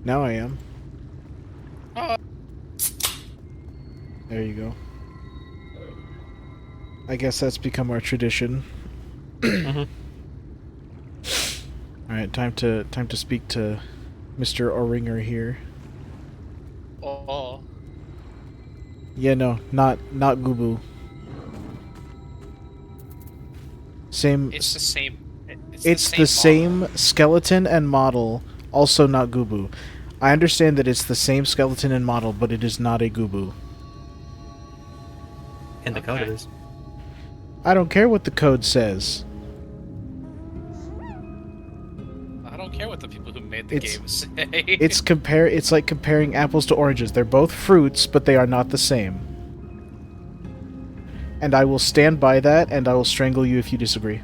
Now I am. Oh. There you go. I guess that's become our tradition. Mm-hmm. Alright, time to speak to Mr. Oringer here. Oh. Yeah, no, not Gubu. Same. It's the same. It's the same skeleton and model, also not Gubu. I understand that it's the same skeleton and model, but it is not a Gubu. In the code it is. I don't care what the code says. I don't care what the people who made the game say. It's like comparing apples to oranges. They're both fruits, but they are not the same. And I will stand by that, and I will strangle you if you disagree.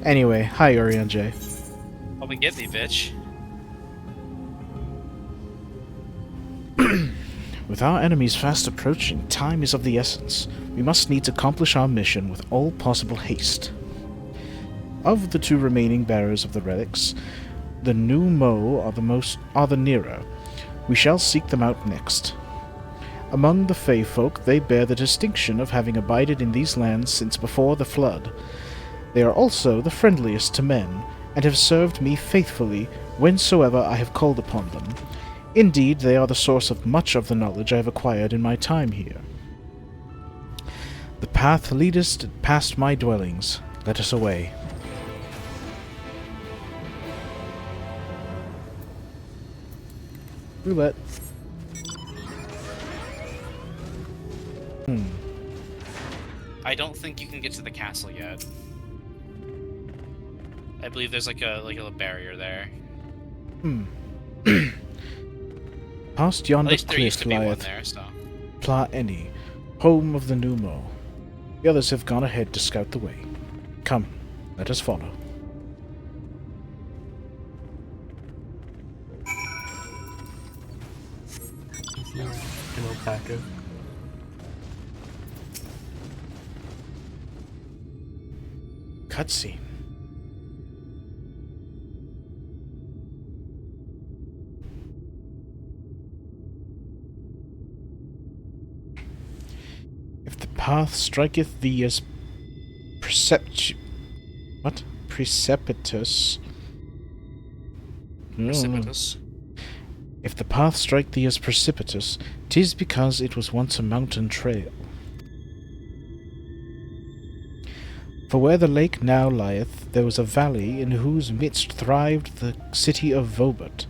Anyway, hi Orion J. Come and get me, bitch. With our enemies fast approaching, time is of the essence. We must needs accomplish our mission with all possible haste. Of the two remaining bearers of the relics, the new Moe are the nearer. We shall seek them out next. Among the Fae folk, they bear the distinction of having abided in these lands since before the flood. They are also the friendliest to men, and have served me faithfully whensoever I have called upon them. Indeed, they are the source of much of the knowledge I have acquired in my time here. The path leadest past my dwellings. Let us away. Roulette. I don't think you can get to the castle yet. I believe there's like a barrier there. Past At yonder least there used cliff to be one lieth there, so. Pla Eni, home of the new Moe. The others have gone ahead to scout the way. Come, let us follow. An alpaca. Cutscene. If the path striketh thee as precipitous. Precipitous. If the path strike thee as precipitous, 'tis because it was once a mountain trail. For where the lake now lieth, there was a valley in whose midst thrived the city of Vobert.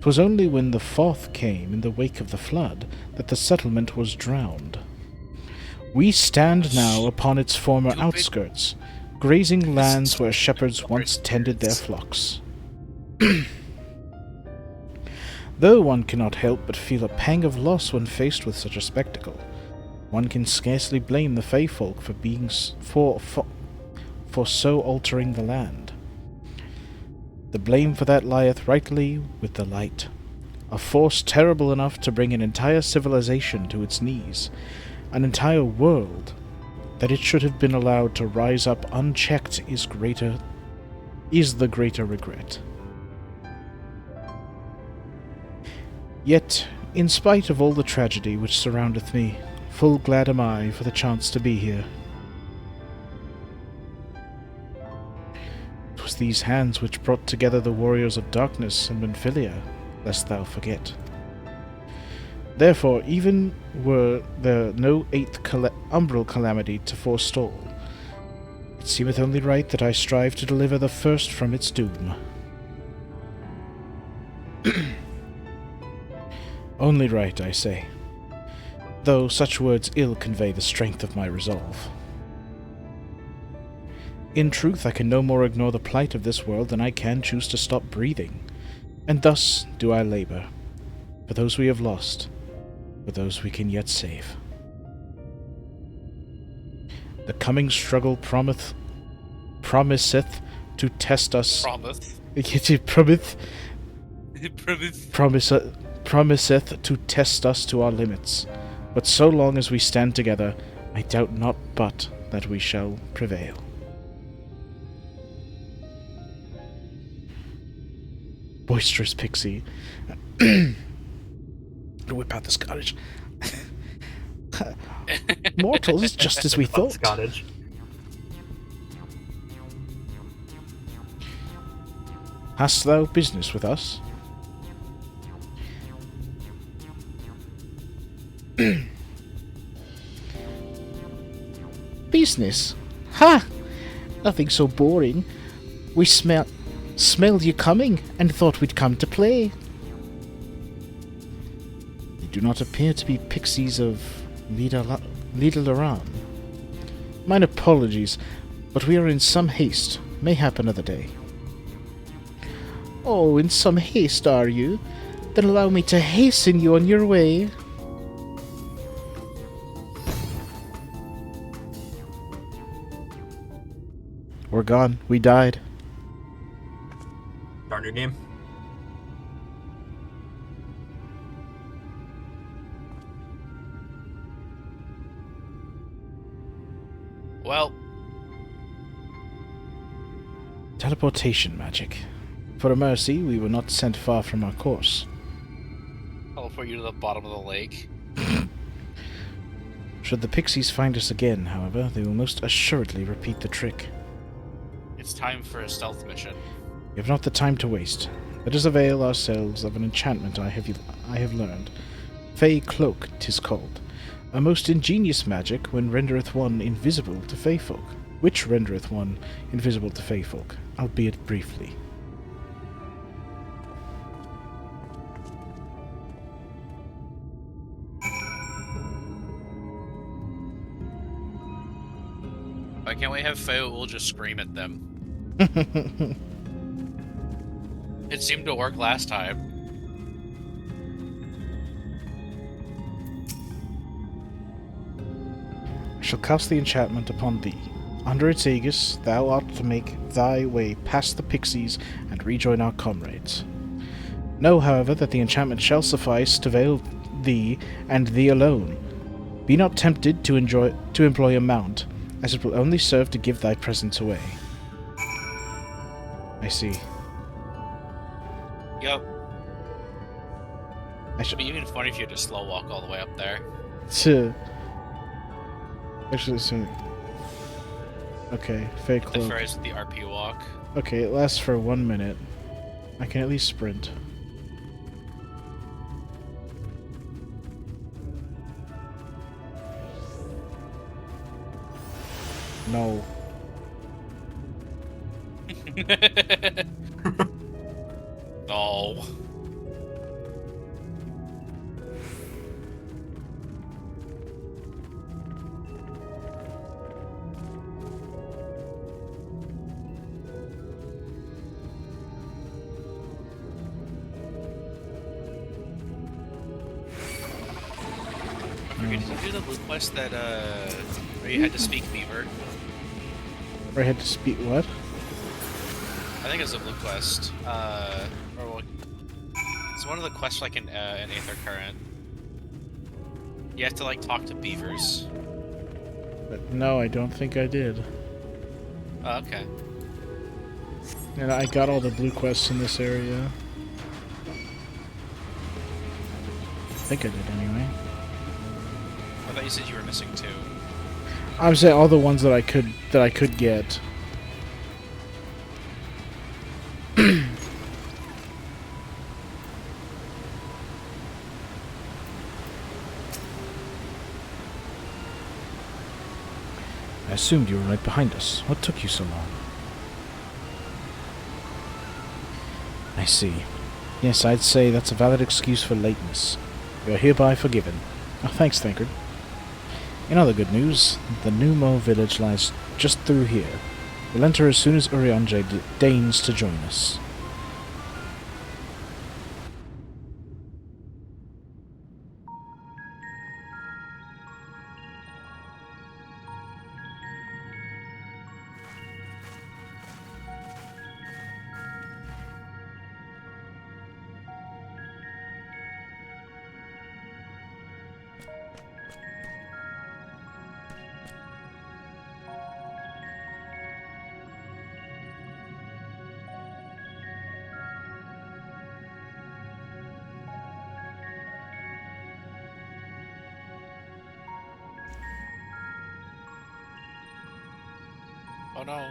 'Twas only when the Fuath came in the wake of the flood that the settlement was drowned. We stand now upon its former outskirts, grazing lands where shepherds once tended their flocks. Though one cannot help but feel a pang of loss when faced with such a spectacle, one can scarcely blame the Fae folk for being for so altering the land. The blame for that lieth rightly with the light, a force terrible enough to bring an entire civilization to its knees, an entire world. That it should have been allowed to rise up unchecked is the greater regret. Yet, in spite of all the tragedy which surroundeth me, full glad am I for the chance to be here. 'Twas these hands which brought together the warriors of darkness and Menphilia, lest thou forget. Therefore, even were there no eighth umbral calamity to forestall, it seemeth only right that I strive to deliver the first from its doom. Only right, I say, though such words ill convey the strength of my resolve. In truth, I can no more ignore the plight of this world than I can choose to stop breathing, and thus do I labor, for those we have lost, for those we can yet save. The coming struggle promiseth to test us. Promiseth to test us to our limits, but so long as we stand together, I doubt not but that we shall prevail. Boisterous pixie. Whip out the Scottish. Mortals, just as we Fuck thought. Scottish. Hast thou business with us? Business? Ha! Nothing so boring. We smelled you coming and thought we'd come to play. They do not appear to be pixies of Lidalaran. Mine apologies, but we are in some haste. Mayhap another day. Oh, in some haste, are you? Then allow me to hasten you on your way. We're gone. We died. Darn your game. Well, Teleportation magic. For a mercy, we were not sent far from our course. teleport you to the bottom of the lake. Should the pixies find us again, however, they will most assuredly repeat the trick. It's time for a stealth mission. We have not the time to waste. Let us avail ourselves of an enchantment I have learned. Fey Cloak, 'tis called. A most ingenious magic when rendereth one invisible to fey folk. Which rendereth one invisible to fey folk, albeit briefly. Why can't we have Fae will just scream at them? It seemed to work last time. I shall cast the enchantment upon thee. Under its aegis, thou art to make thy way past the pixies and rejoin our comrades. Know, however, that the enchantment shall suffice to veil thee and thee alone. Be not tempted to employ a mount, as it will only serve to give thy presence away. I see. Yep. I It'd be even funny if you had to slow walk all the way up there. Actually, so... Okay, fake The cloak. Faeries with the RP walk. Okay, it lasts for 1 minute. I can at least sprint. No. No. Did you do the blue quest that where you had to speak Beaver? Or I had to speak what? I think it's a blue quest. It's one of the quests like in Aether Current. You have to like talk to beavers. But no, I don't think I did. Oh, okay. And I got all the blue quests in this area. I think I did anyway. I thought you said you were missing two. I'm saying all the ones that I could get. I assumed you were right behind us. What took you so long? I see. Yes, I'd say that's a valid excuse for lateness. You are hereby forgiven. Oh, thanks, Thankard. In other good news, the new Moe village lies just through here. We'll enter as soon as Urianger deigns to join us. Oh no.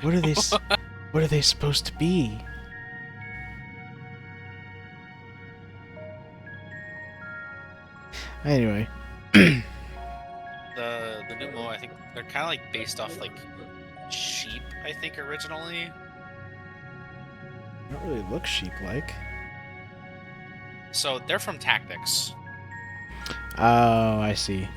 What are they? What are they supposed to be? Anyway, The new Moe, I think they're kind of like based off like sheep. I think originally. don't really look sheep-like. So they're from Tactics. Oh, I see.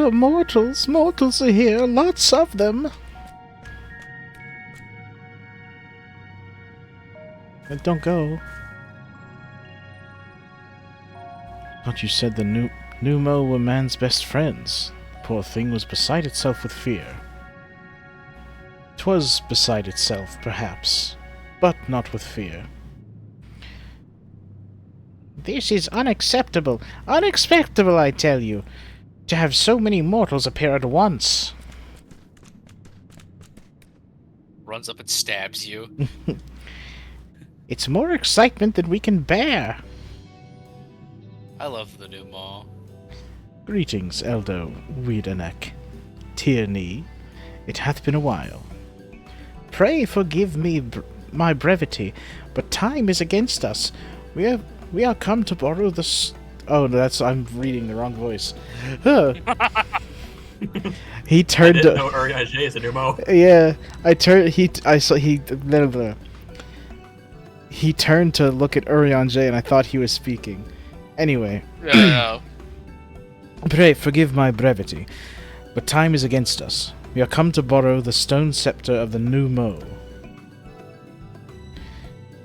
Mortals are here, lots of them. Don't go. Thought you said the new Mo were man's best friends. Poor thing was beside itself with fear. 'Twas beside itself, perhaps, but not with fear. This is unacceptable. Unacceptable, I tell you. To have so many mortals appear at once. Runs up and stabs you. It's more excitement than we can bear. I love the new Moe. Greetings, Eldo Wiedenek. Tierney, it hath been a while. Pray forgive me my brevity, but time is against us. We are come to borrow the oh, I'm reading the wrong voice. Huh. He turned. I didn't know Urianger is a new Moe. Yeah, blah, blah. He turned to look at Urianger, and I thought he was speaking. Anyway. No. Pray forgive my brevity, but time is against us. We are come to borrow the stone scepter of the new Moe.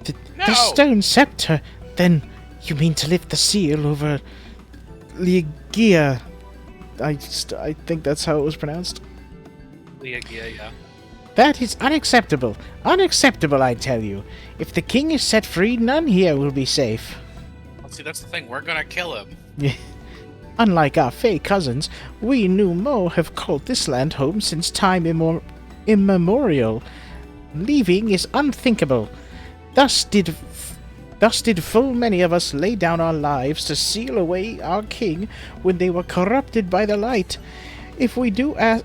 The stone scepter? Then you mean to lift the seal over Ligia? I think that's how it was pronounced. Ligia, yeah. That is unacceptable. Unacceptable, I tell you. If the king is set free, none here will be safe. Well, see, that's the thing. We're gonna kill him. Unlike our Fey cousins, we new Mo have called this land home since time immemorial. Leaving is unthinkable. Thus did full many of us lay down our lives to seal away our king when they were corrupted by the light. If we do as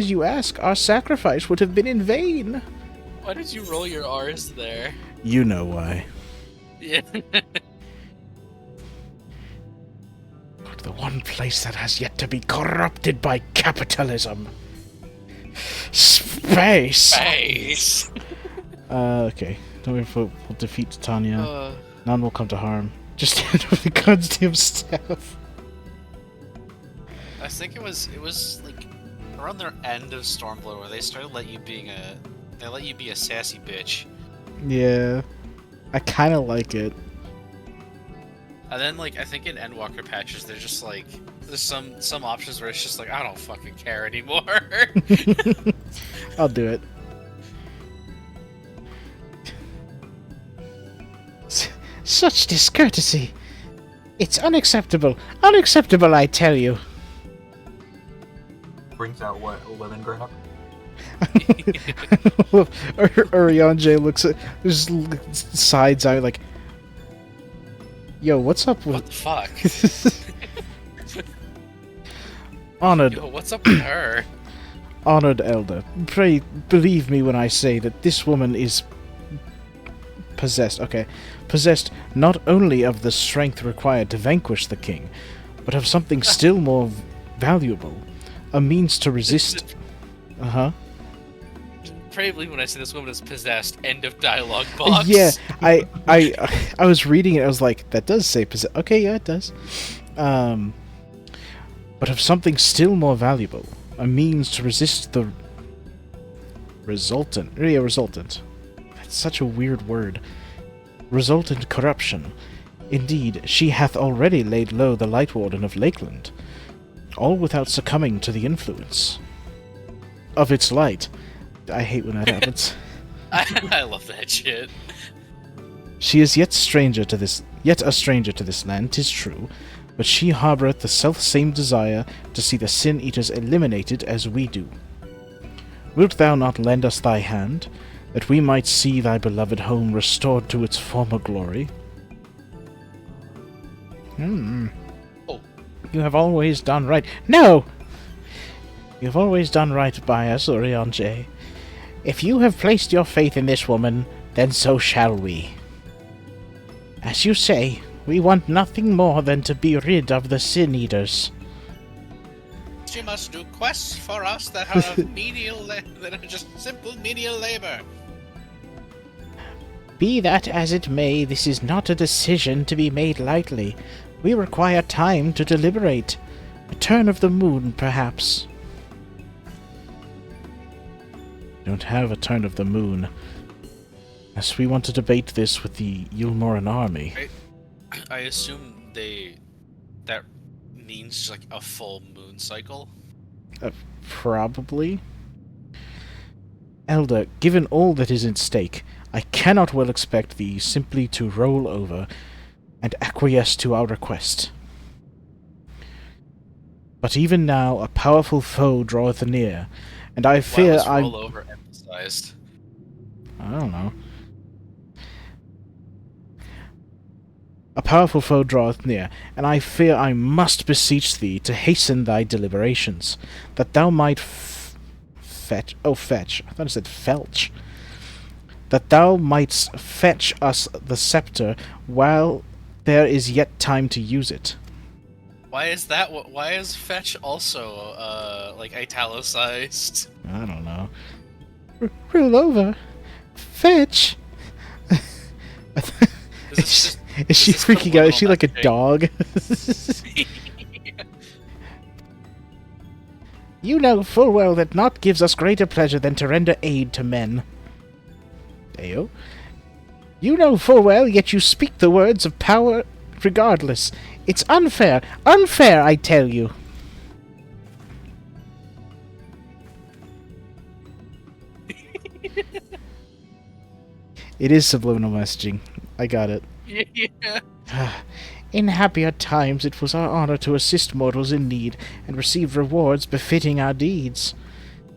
you ask, our sacrifice would have been in vain. Why did you roll your R's there? You know why. Yeah. The one place that has yet to be corrupted by capitalism. Space! Okay. Don't worry, we'll defeat Titania. None will come to harm. Just hand over the goddamn staff. I think it was like around their end of Stormblood where they started let you be a sassy bitch. Yeah. I kinda like it. And then, like, I think in Endwalker patches, they're just like, there's some options where it's just like, I don't fucking care anymore. I'll do it. Such discourtesy. It's unacceptable. Unacceptable, I tell you. Brings out what, a lemon grab? Urianger looks at, just sides out like, yo, what's up with... What the fuck? Honored... Yo, what's up with her? Honored elder, pray believe me when I say that this woman is... possessed, okay. Possessed not only of the strength required to vanquish the king, but of something still more valuable. A means to resist... Uh-huh. Pray believe when I say this woman is possessed. End of dialogue box. Yeah, I was reading it, I was like, that does say possessed. Okay, yeah, it does. But of something still more valuable. A means to resist the... Resultant. Yeah, resultant. That's such a weird word. Resultant corruption. Indeed, she hath already laid low the Light Warden of Lakeland, all without succumbing to the influence of its light. I hate when that happens. I love that shit. She is yet a stranger to this land, 'tis true, but she harboureth the self-same desire to see the Sin-Eaters eliminated as we do. Wilt thou not lend us thy hand? that we might see thy beloved home restored to its former glory. Oh. You have always done right. No! You have always done right by us, Urianger. If you have placed your faith in this woman, then so shall we. As you say, we want nothing more than to be rid of the Sin-Eaters. She must do quests for us that are that are just simple menial labor. Be that as it may, this is not a decision to be made lightly. We require time to deliberate. A turn of the moon, perhaps. Don't have a turn of the moon. As we want to debate this with the Yulmoran army. I assume that means like a full moon cycle. Probably. Elder, given all that is at stake, I cannot well expect thee simply to roll over and acquiesce to our request. But even now a powerful foe draweth near, and I fear Why was roll over emphasized? I don't know. A powerful foe draweth near, and I fear I must beseech thee to hasten thy deliberations, that thou might fetch. I thought it said felch. That thou mightst fetch us the scepter while there is yet time to use it. Why is that? Why is fetch also like italicized? I don't know. Roll over. Fetch. Is she freaking out? Is she like a dog? You know full well that naught gives us greater pleasure than to render aid to men. Ayo. You know full well, yet you speak the words of power regardless. It's unfair. Unfair, I tell you. It is subliminal messaging. I got it. Yeah. In happier times it was our honor to assist mortals in need and receive rewards befitting our deeds.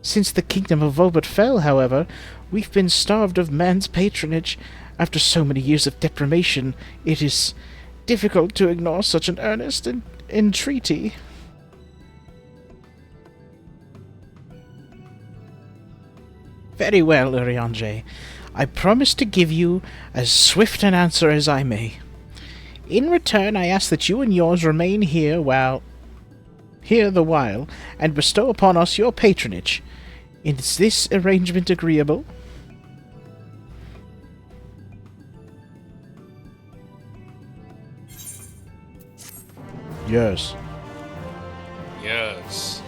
Since the kingdom of Vobert fell, however, we've been starved of man's patronage. After so many years of deprivation, it is difficult to ignore such an earnest entreaty. Very well, Urianger. I promise to give you as swift an answer as I may. In return, I ask that you and yours remain here the while, and bestow upon us your patronage. Is this arrangement agreeable? Yes. Yes.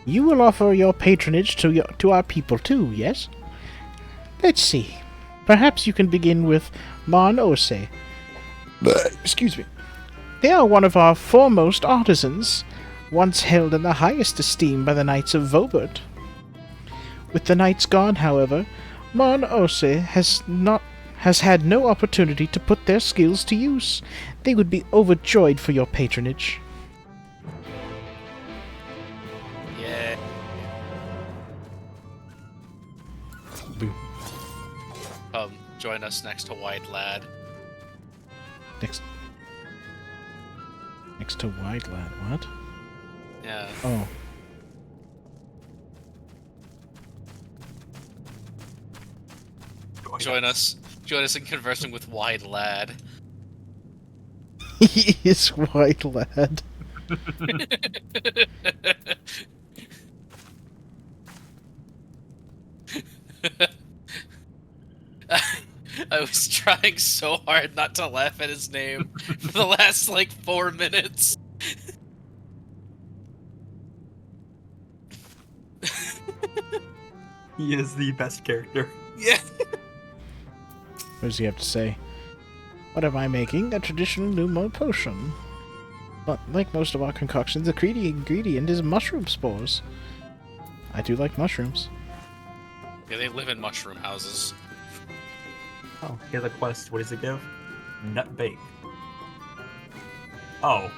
You will offer your patronage to our people too, yes? Let's see. Perhaps you can begin with Mon Ose. Excuse me. They are one of our foremost artisans, once held in the highest esteem by the Knights of Vobert. With the knights gone, however, Mon Ose has had no opportunity to put their skills to use. They would be overjoyed for your patronage. Yeah. Join us next to White Lad. Next to White Lad, what? Yeah. Oh. Join us in conversing with White Lad. He is White Lad. I was trying so hard not to laugh at his name for the last, 4 minutes. He is the best character. Yeah. What does he have to say? What am I making? A traditional new mode potion. But like most of our concoctions, the key ingredient is mushroom spores. I do like mushrooms. Yeah, they live in mushroom houses. Oh, he has a quest. What does it give? Nut bake. Oh.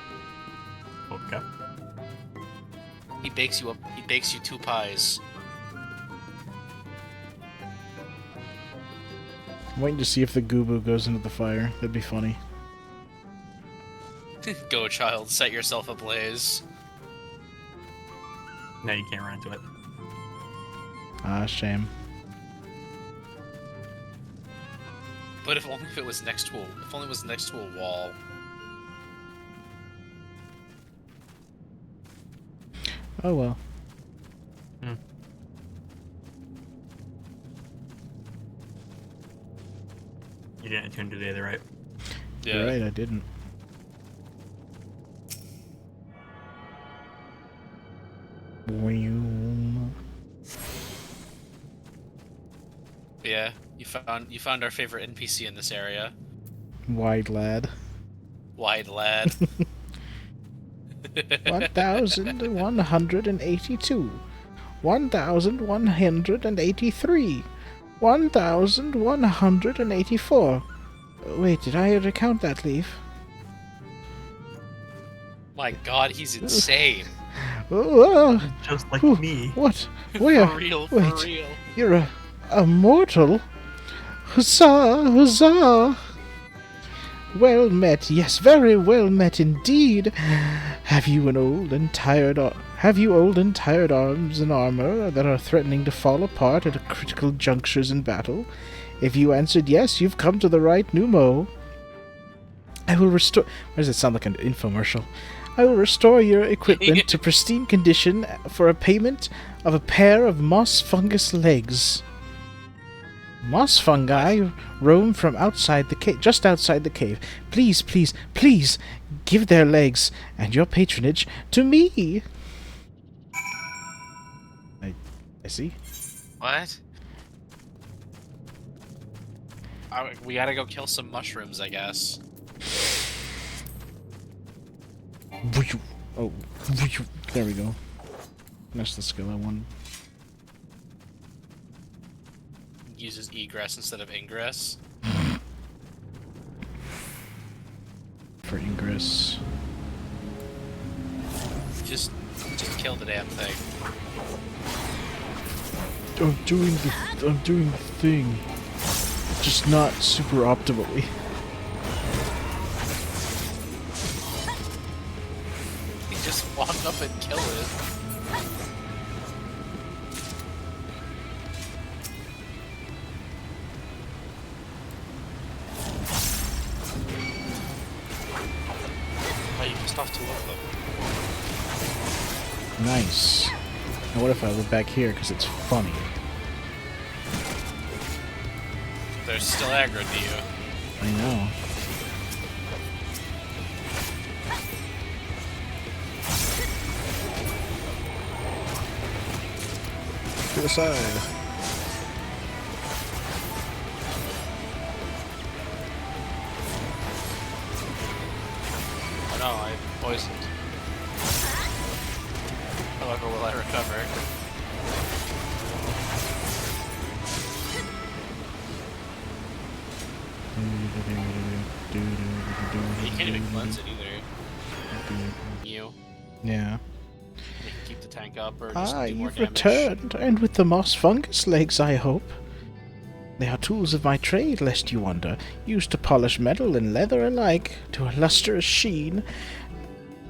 Okay. He bakes you 2 pies. I'm waiting to see if the Goobo goes into the fire. That'd be funny. Go, child, set yourself ablaze. No, you can't run into it. Ah, shame. But if only it was next to a wall. Oh well. Hmm. You didn't attune today, right? Yeah. You're right, I didn't. Yeah. You found our favorite NPC in this area. Wide lad. Wide lad. 1,182. 1,183. 1,184. Wait, did I recount that leaf? My god, he's insane. Oh, Just like Ooh. me. what? Where? For real, for Wait, real. you're a mortal? Huzzah, huzzah! Well met, yes, very well met indeed. Have you old and tired arms and armor that are threatening to fall apart at critical junctures in battle? If you answered yes, you've come to the right Numo. I will restore... Why does it sound like an infomercial? I will restore your equipment to pristine condition for a payment of a pair of moss fungus legs. Moss fungi roam from outside the cave, just outside the cave. Please, please, please, give their legs and your patronage to me. I see. What? We gotta go kill some mushrooms, I guess. Oh, there we go. That's the skill I wanted. Uses egress instead of ingress. For ingress. Just kill the damn thing. I'm doing the thing. Just not super optimally. You just walk up and kill it. Oh, you pissed off 2 of them. Nice. Now what if I live back here because it's funny? They're still aggro to you. I know. To the side. Oh no, I poisoned. However, will I recover? You can't even cleanse it either. You. Yeah. You can keep the tank up or just do more You've damage. returned, and with the moss fungus legs, I hope. They are tools of my trade, lest you wonder, used to polish metal and leather alike to a lustrous sheen.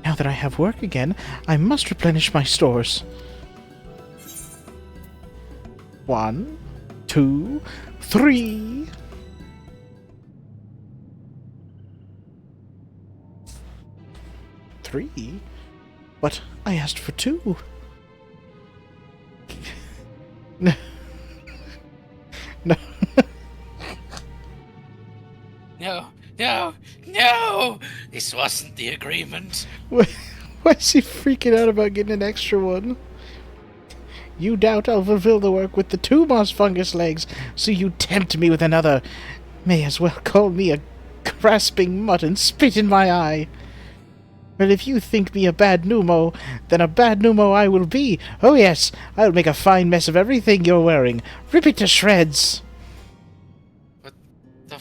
Now that I have work again, I must replenish my stores. 1, 2, 3. Three? But I asked for 2. No. No. No, no, no! This wasn't the agreement. Why is he freaking out about getting an extra one? You doubt I'll fulfill the work with the 2 moss fungus legs, so you tempt me with another. May as well call me a grasping mutt and spit in my eye. Well, if you think me a bad Numo, then a bad Numo I will be. Oh yes, I'll make a fine mess of everything you're wearing. Rip it to shreds. What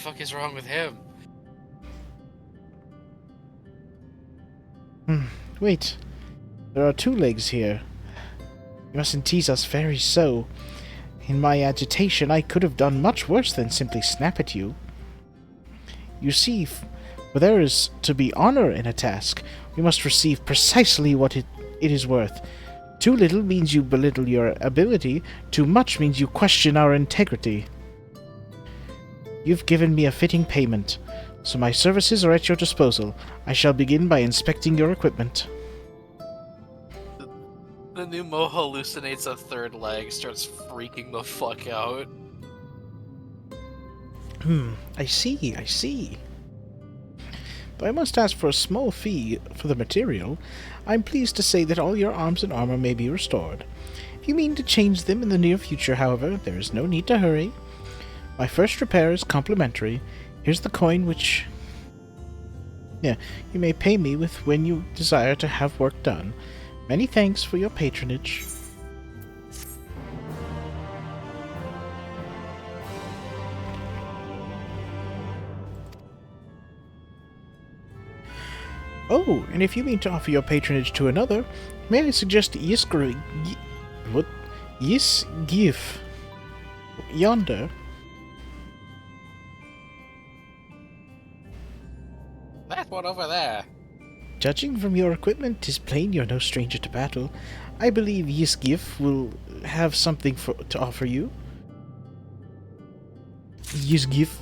fuck is wrong with him? Wait. There are 2 legs here. You mustn't tease us Faeries so. In my agitation, I could have done much worse than simply snap at you. You see, for there is to be honor in a task, we must receive precisely what it is worth. Too little means you belittle your ability, too much means you question our integrity. You've given me a fitting payment, so my services are at your disposal. I shall begin by inspecting your equipment. The new Moe hallucinates a 3rd leg, starts freaking the fuck out. I see. Though I must ask for a small fee for the material, I'm pleased to say that all your arms and armor may be restored. If you mean to change them in the near future, however, there is no need to hurry. My first repair is complimentary. Here's the coin which... you may pay me with when you desire to have work done. Many thanks for your patronage. Oh, and if you mean to offer your patronage to another, may I suggest Yisgif yonder? That one over there. Judging from your equipment, 'tis plain you're no stranger to battle. I believe Yisgif will have something to offer you. Yisgif.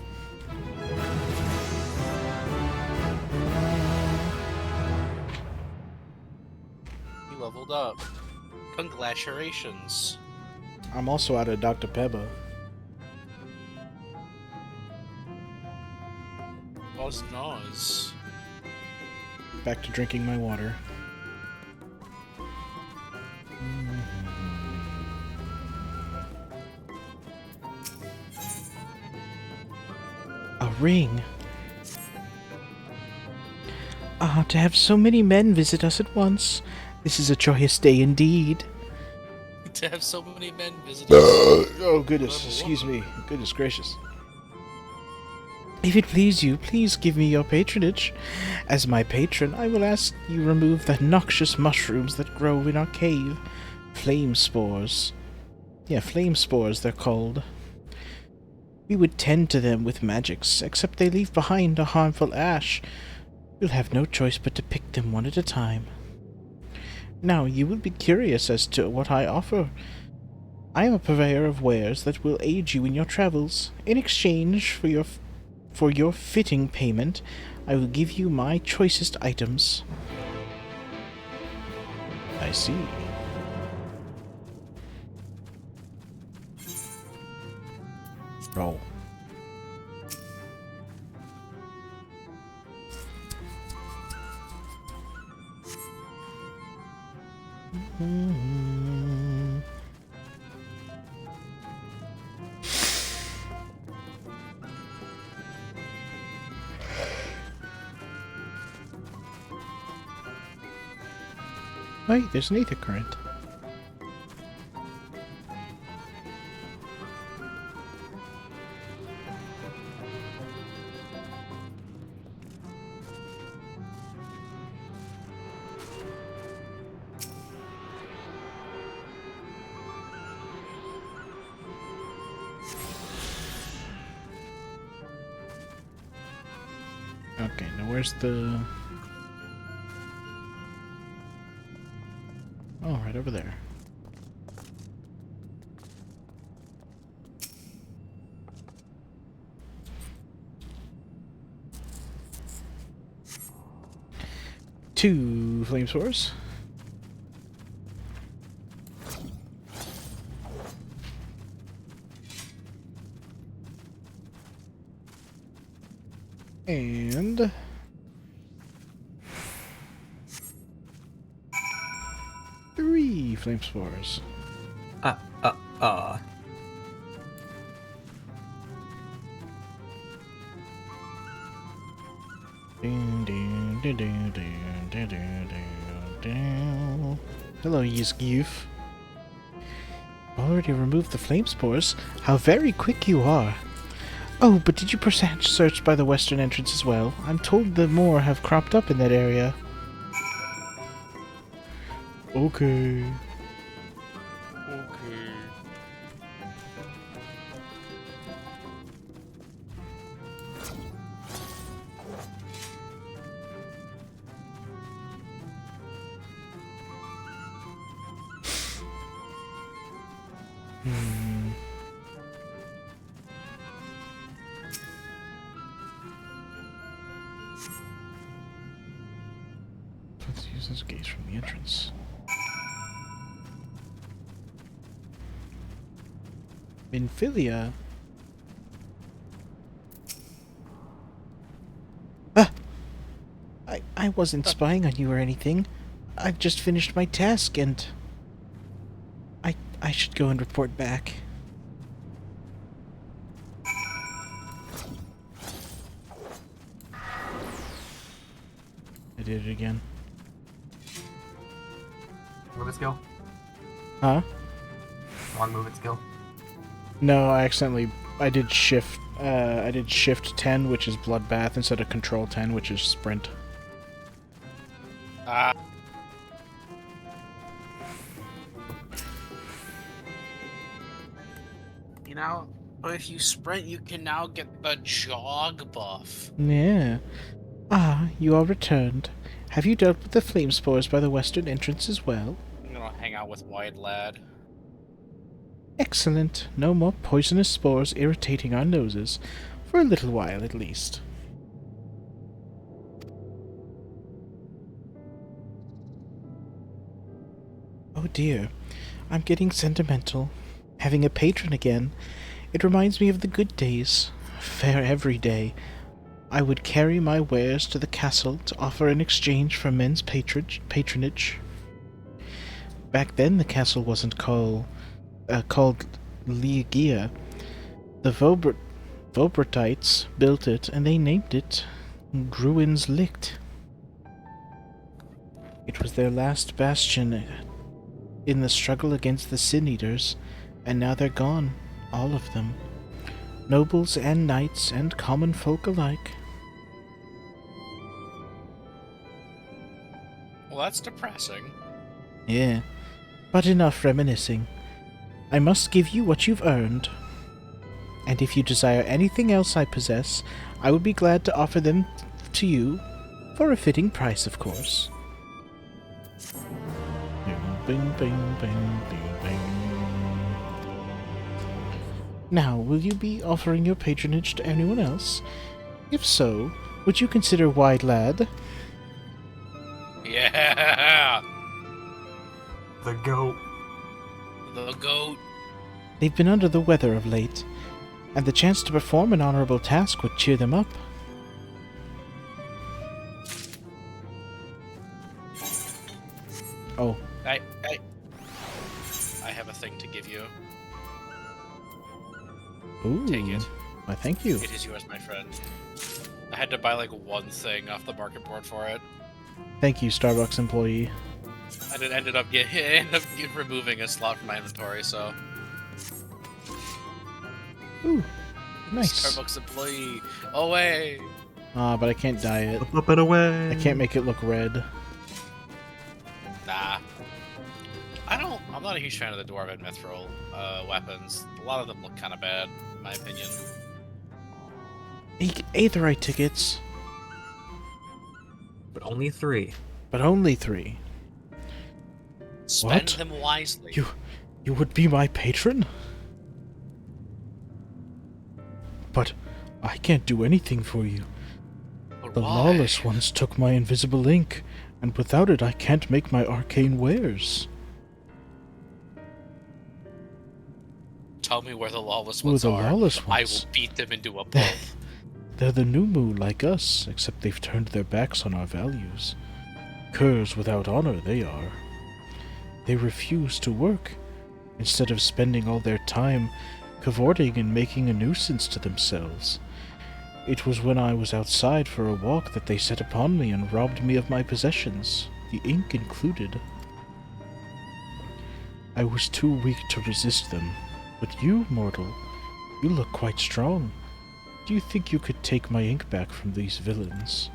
You leveled up. Congratulations. I'm also out of Dr. Pebba. Was nice. Back to drinking my water. A ring. Ah, to have so many men visit us at once. This is a joyous day indeed. To have so many men visit. Oh goodness, excuse me. Goodness gracious. If it please you, please give me your patronage. As my patron, I will ask you remove the noxious mushrooms that grow in our cave. Flame spores. Yeah, flame spores they're called. We would tend to them with magics, except they leave behind a harmful ash. You'll have no choice but to pick them one at a time. Now, you will be curious as to what I offer. I am a purveyor of wares that will aid you in your travels. In exchange for your fitting payment, I will give you my choicest items. I see. Roll. Wait, there's an ether current. Okay, now where's the... Oh, right over there. Two flame spores. And... three flame spores. Hello, Yizgif. Already removed the flame spores? How very quick you are. Oh, but did you perchance search by the western entrance as well? I'm told the more have cropped up in that area. Okay. Okay. Hmm. Let's use this gaze from the entrance. Minfilia? Ah! I wasn't spying on you or anything. I've just finished my task and... I should go and report back. I did it again. Movement skill? Huh? Long movement skill? No, I did shift 10, which is bloodbath, instead of control 10, which is sprint. Ah. You know, but if you sprint, you can now get the jog buff. Yeah. Ah, you are returned. Have you dealt with the flame spores by the western entrance as well? I'm gonna hang out with White Lad. Excellent. No more poisonous spores irritating our noses. For a little while, at least. Oh dear. I'm getting sentimental. Having a patron again. It reminds me of the good days. Fair every day. I would carry my wares to the castle to offer in exchange for men's patronage. Back then the castle wasn't called Ligia. The Vobratites built it, and they named it Gruin's Licht. It was their last bastion in the struggle against the Sin Eaters, and now they're gone, all of them. Nobles and knights and common folk alike. Well, that's depressing. Yeah, but enough reminiscing. I must give you what you've earned. And if you desire anything else I possess, I would be glad to offer them to you, for a fitting price, of course. Bing, bing, bing, bing, bing. Now, will you be offering your patronage to anyone else? If so, would you consider Wide Lad? Yeah! The goat. The goat. They've been under the weather of late, and the chance to perform an honorable task would cheer them up. Oh. I have a thing to give you. Ooh. Take it. Why, thank you. It is yours, my friend. I had to buy like one thing off the market board for it. Thank you, Starbucks employee. And it ended up removing a slot from my inventory, so... Ooh. Nice. Starbucks employee. Away! Ah, but I can't dye it. Flip it away. I can't make it look red. Nah. I'm not a huge fan of the Dwarven Mithril weapons. A lot of them look kind of bad, in my opinion. Aetherite tickets. But only 3. But only 3. Spend What? them wisely. You would be my patron? But I can't do anything for you. But The why? lawless ones took my invisible ink, and without it I can't make my arcane wares. Tell me where the lawless Ooh, ones the are. lawless I ones. will beat them into a pulp. They're the new moo like us, except they've turned their backs on our values. Curs without honor, they are. They refuse to work, instead of spending all their time cavorting and making a nuisance to themselves. It was when I was outside for a walk that they set upon me and robbed me of my possessions, the ink included. I was too weak to resist them, but you, mortal, you look quite strong. Do you think you could take my ink back from these villains?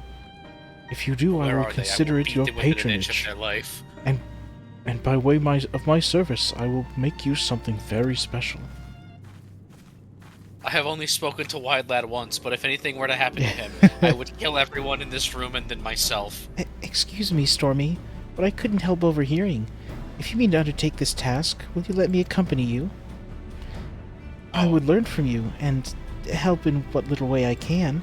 If you do, I Where will are they? consider it beat your them within an inch of patronage. their life. And by way of my service, I will make you something very special. I have only spoken to Wide Lad once, but if anything were to happen to him, I would kill everyone in this room and then myself. Excuse me, Stormy, but I couldn't help overhearing. If you mean to undertake this task, will you let me accompany you? I would learn from you, and help in what little way I can.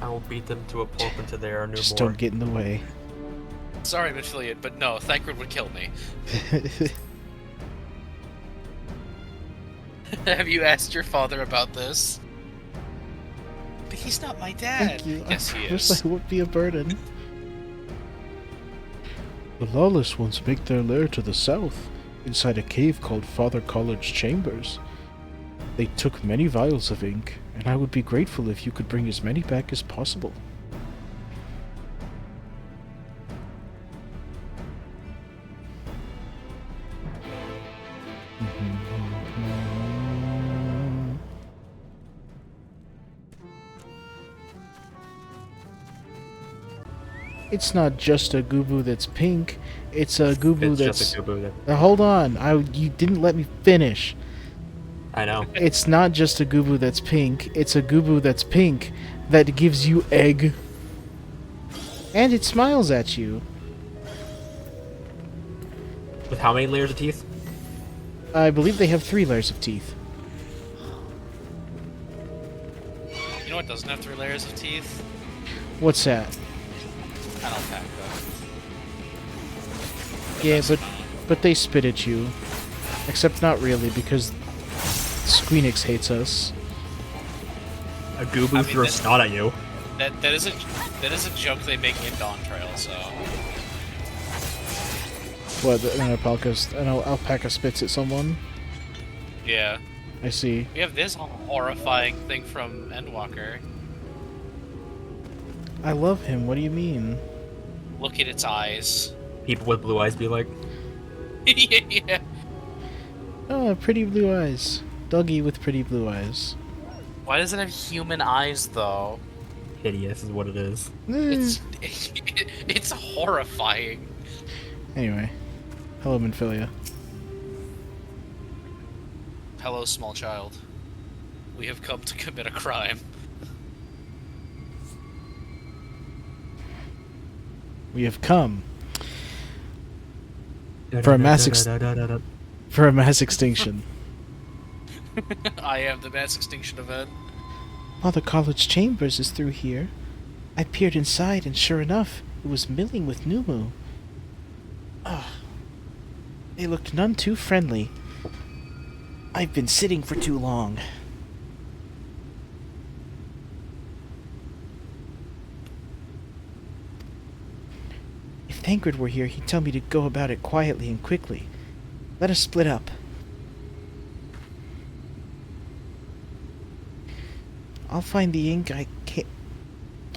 I will beat them to a pulp until they are no Just more. don't get in the way. Sorry, Midfiliate, but no, Thancred would kill me. Have you asked your father about this? But he's not my dad. Thank you. Yes, I he promise is. I won't be a burden. The lawless once make their lair to the south, inside a cave called Father College Chambers. They took many vials of ink, and I would be grateful if you could bring as many back as possible. It's not just a Gubu that's pink, it's a Gubu It's that's... just a Gubu that... Hold on, you didn't let me finish. I know. It's not just a Gubu that's pink, it's a Gubu that's pink that gives you egg. And it smiles at you. With how many layers of teeth? I believe they have 3 layers of teeth. You know what doesn't have 3 layers of teeth? What's that? An alpaca. Yeah, but they spit at you. Except not really, because Squeenix hates us. A Gubu I mean, threw a that's- snot at you. That is a joke they make in Dawn Trail, so What, an alpaca spits at someone? yeah. I see. We have this horrifying thing from Endwalker. I love him, what do you mean? Look at its eyes. People with blue eyes be like, Yeah. Oh, pretty blue eyes. Doggy with pretty blue eyes. Why does it have human eyes though? hideous is what it is. It's it's horrifying. Anyway. Hello, Minfilia. Hello, small child. We have come to commit a crime. We have come for a mass extinction. I am the mass extinction event. Father College Chambers is through here. I peered inside, and sure enough, it was milling with Numu. Ah, they looked none too friendly. I've been sitting for too long. If Thancred were here, he'd tell me to go about it quietly and quickly. Let us split up. I'll find the ink I can,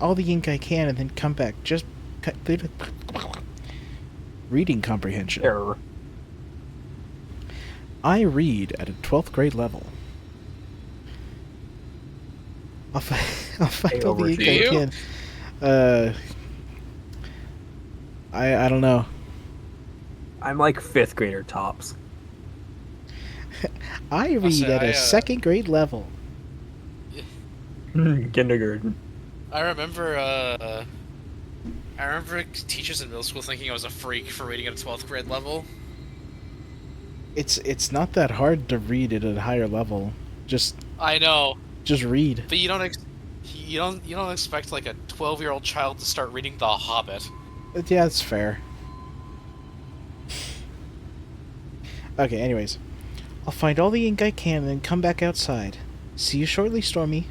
all the ink I can, and then come back. Just reading comprehension. Error. I read at a 12th grade level. I'll find all the ink I can. I don't know. I'm like 5th grader tops. I read at a 2nd grade level. Kindergarten. I remember teachers in middle school thinking I was a freak for reading at a 12th grade level. It's not that hard to read at a higher level. Just read. But you don't expect like a 12-year-old child to start reading The Hobbit. Yeah, that's fair. Okay, anyways. I'll find all the ink I can and then come back outside. See you shortly, Stormy.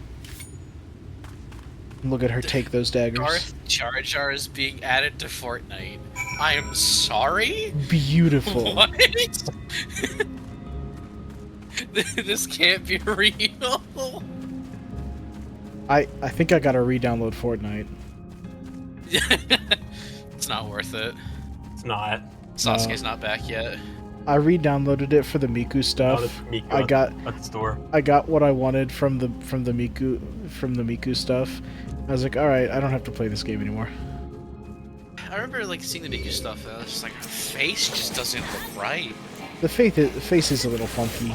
Look at her take those daggers. Darth Jar Jar is being added to Fortnite. I am sorry? Beautiful. What? This can't be real. I think I gotta re-download Fortnite. It's not worth it. It's not. Sasuke's not back yet. I re-downloaded it for the Miku stuff. Oh, the Miku I got at the store. I got what I wanted from the Miku stuff. I was like, all right, I don't have to play this game anymore. I remember like seeing the Miku stuff, and I was just like, her face just doesn't look right. The face is a little funky.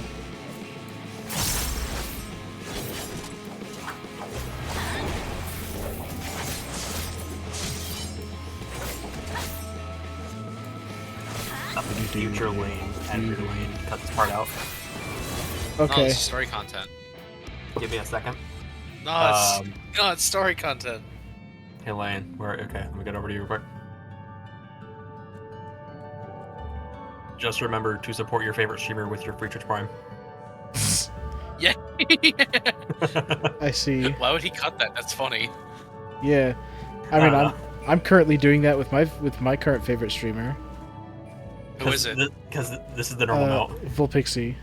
Future lane and rear lane. Cut this part out. No, Okay. it's story content. Give me a second. No, it's story content. Hey Lane, okay, let me get over to you real quick. Just remember to support your favorite streamer with your free Twitch Prime. Yeah. I see. Why would he cut that? That's funny. Yeah. I mean, I'm currently doing that with my current favorite streamer. Who is it? Because this is the normal note. Volpixie.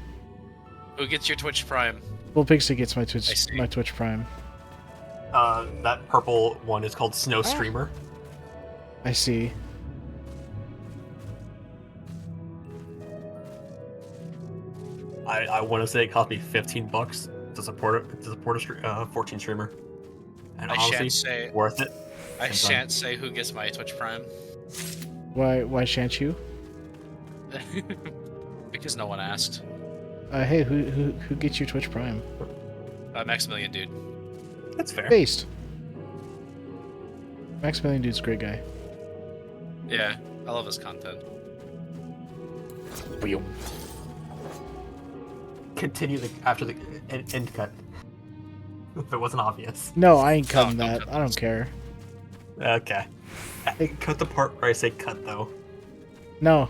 Who gets your Twitch Prime? Volpixie gets my I see. Twitch Prime. That purple one is called Snow Streamer. I see. I want to say it cost me $15 to support a 14 streamer. And I honestly, shan't say. worth it. I shan't say who gets my Twitch Prime. Why shan't you? Because no one asked. Hey, who gets your Twitch Prime? Maximilian, dude. That's fair. Based. Maximilian dude's a great guy. Yeah, I love his content. Continue after the end cut. If it wasn't obvious. No, I ain't cutting don't that. cut I don't care. Okay. Cut the part where I say cut, though. No,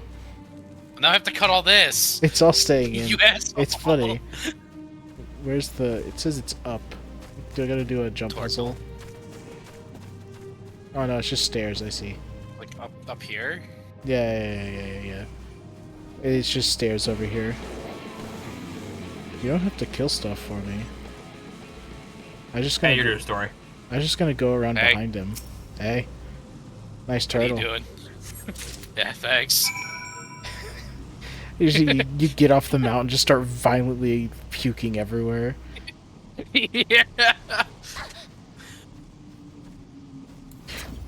Now I have to cut all this. it's all staying in. You asshole. It's funny. Where's the? It says it's up. Do I gotta do a jump puzzle? Oh no, it's just stairs. I see. Like up here. Yeah. It's just stairs over here. You don't have to kill stuff for me. I just gonna. Hey, you're doing a story. I'm just gonna go around Hey. behind him. Hey. Nice What turtle. are you doing? Yeah, thanks. Usually you get off the mountain, just start violently puking everywhere. Yeah.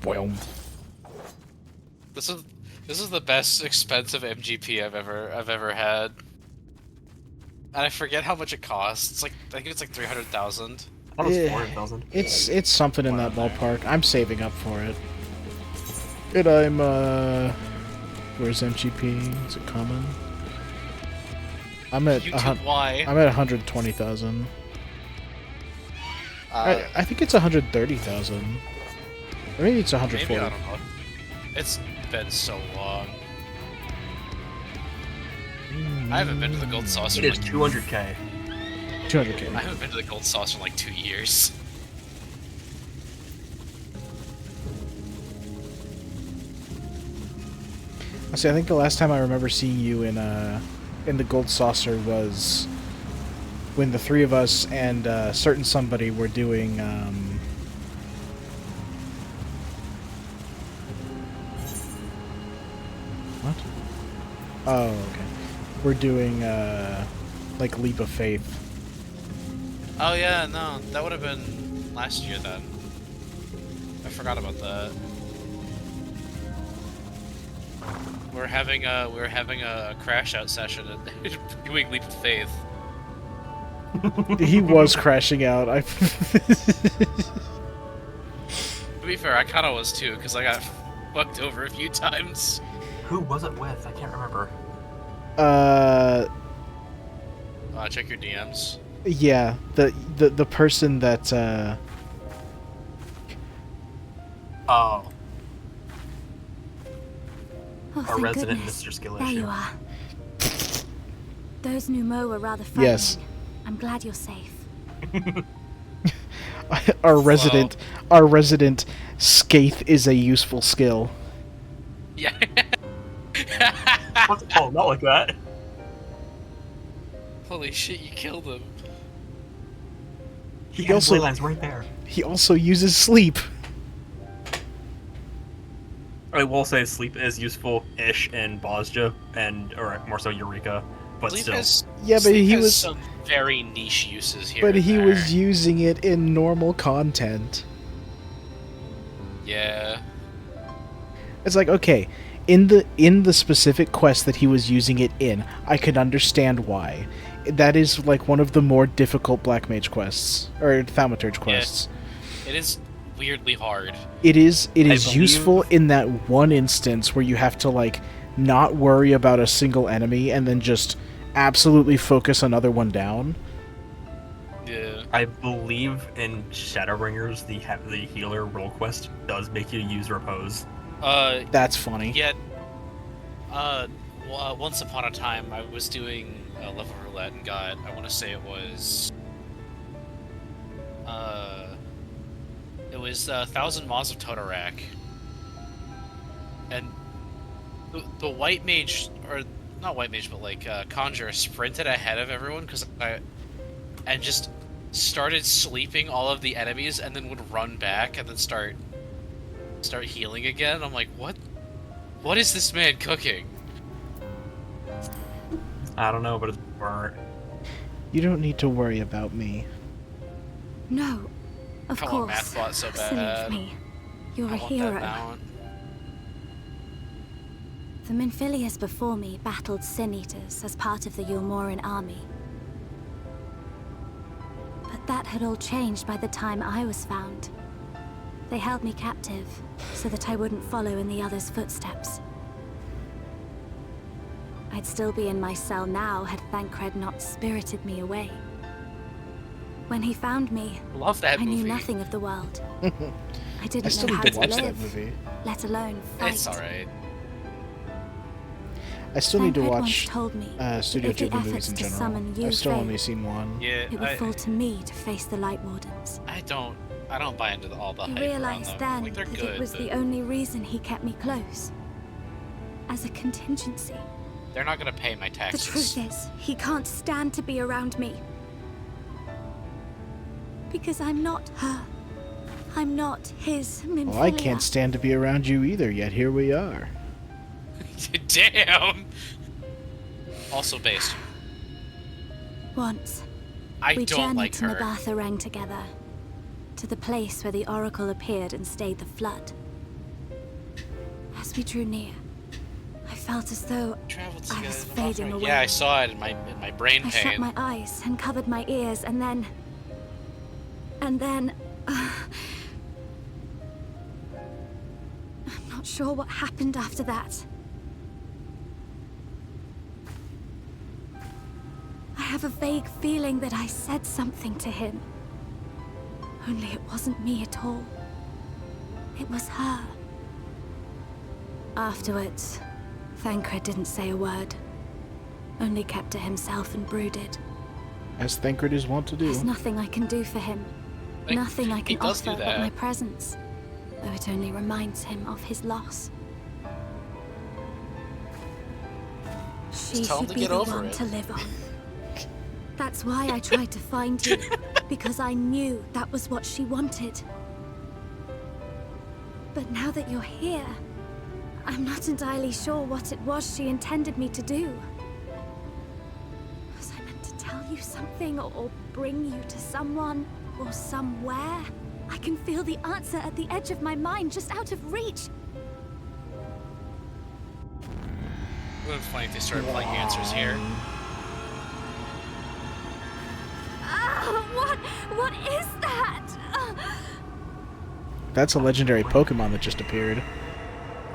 Well, This is the best expensive MGP I've ever had. And I forget how much it costs. It's like I think it's like 300,000. That was Yeah. 400,000. it's something in that ballpark. I'm saving up for it. And I'm where's MGP? Is it common? I'm at YouTube, why? I'm at 120,000. I think it's 130,000. Or maybe it's 140. Maybe, I don't know. It's been so long. I haven't been to the Gold Saucer It in is like 200k. 200k. I haven't been to the Gold Saucer in like 2 years. See, I think the last time I remember seeing you in the Gold Saucer was when the three of us and certain somebody were doing what? Oh, okay. We're doing like Leap of Faith. Oh yeah, no, that would have been last year then. I forgot about that. We were having a crash out session and doing Leap of Faith. He was crashing out. I To be fair, I kind of was too, because I got fucked over a few times. Who was it with? I can't remember. Check your DMs. Yeah, the person that Oh, Oh, our thank resident goodness. Mr. Skill There issue. you are. Those new Moe were rather frightening. Yes. I'm glad you're safe. our resident Skaith is a useful skill. Yeah. What? Oh, not like that. Holy shit, you killed him. He also- also lands right there. He also uses sleep. I will say sleep is useful-ish in Bosja, or more so Eureka, but Sleep still. has, Yeah, but sleep he has was- some very niche uses here. But and he there. was using it in normal content. Yeah. It's like, okay, in the specific quest that he was using it in, I could understand why. That is like one of the more difficult Black Mage quests or Thaumaturge quests. It is weirdly hard. It is believe- useful in that one instance where you have to like not worry about a single enemy and then just absolutely focus another one down. Yeah. I believe in Shadowbringers, the healer role quest does make you use repose. That's funny. Yet, once upon a time, I was doing level roulette and got, I want to say it was 1,000 Maws of Totorak, and the white mage, or not white mage, but like conjurer, sprinted ahead of everyone and just started sleeping all of the enemies, and then would run back and then start healing again. I'm like, what is this man cooking? I don't know, but it's burnt. You don't need to worry about me. No, of I want course. Mathbot so Silly bad. of me. You're I a want hero. that mount. The Minfilius before me battled Sin Eaters as part of the Yulmoran army. But that had all changed by the time I was found. They held me captive so that I wouldn't follow in the others' footsteps. I'd still be in my cell now had Thancred not spirited me away. When he found me, Love that I movie. knew nothing of the world. I didn't I still know how need to to watch that live, movie. let alone fight. It's alright. I still need to Thancred once watch told me Studio that the Ghibli movies efforts in to general. summon you I've still only failed. seen one. Yeah, It would fall to me to face the Light Wardens. I don't buy into all the He hype around realized them. then Like, they're that good, it was but the only reason he kept me close. As a contingency. they're not gonna pay my The taxes. truth is, he can't stand to be around me. Because I'm not her. I'm not his Minfilia. Well, I can't stand to be around you either, yet here we are. Damn. Also based. Once, I we don't journeyed like to her. Nabatha together. To the place where the Oracle appeared and stayed the flood. As we drew near, I felt as though Traveled I together was in the fading bathroom. away. Yeah, I saw it in my brain I shut pain. my eyes and covered my ears, and then... I'm not sure what happened after that. I have a vague feeling that I said something to him. Only it wasn't me at all. It was her. Afterwards, Thancred didn't say a word. Only kept to himself and brooded. As Thancred is wont to do. There's nothing I can do for him. Like, Nothing I he can does do offer but that. my presence. Though it only reminds him of his loss. She tell him should to be get the over one it. to live on. That's why I tried to find you. Because I knew that was what she wanted. But now that you're here, I'm not entirely sure what it was she intended me to do. Was I meant to tell you something or bring you to someone or somewhere? I can feel the answer at the edge of my mind, just out of reach. It would have been funny if they started playing answers here. What is that? That's a legendary Pokemon that just appeared.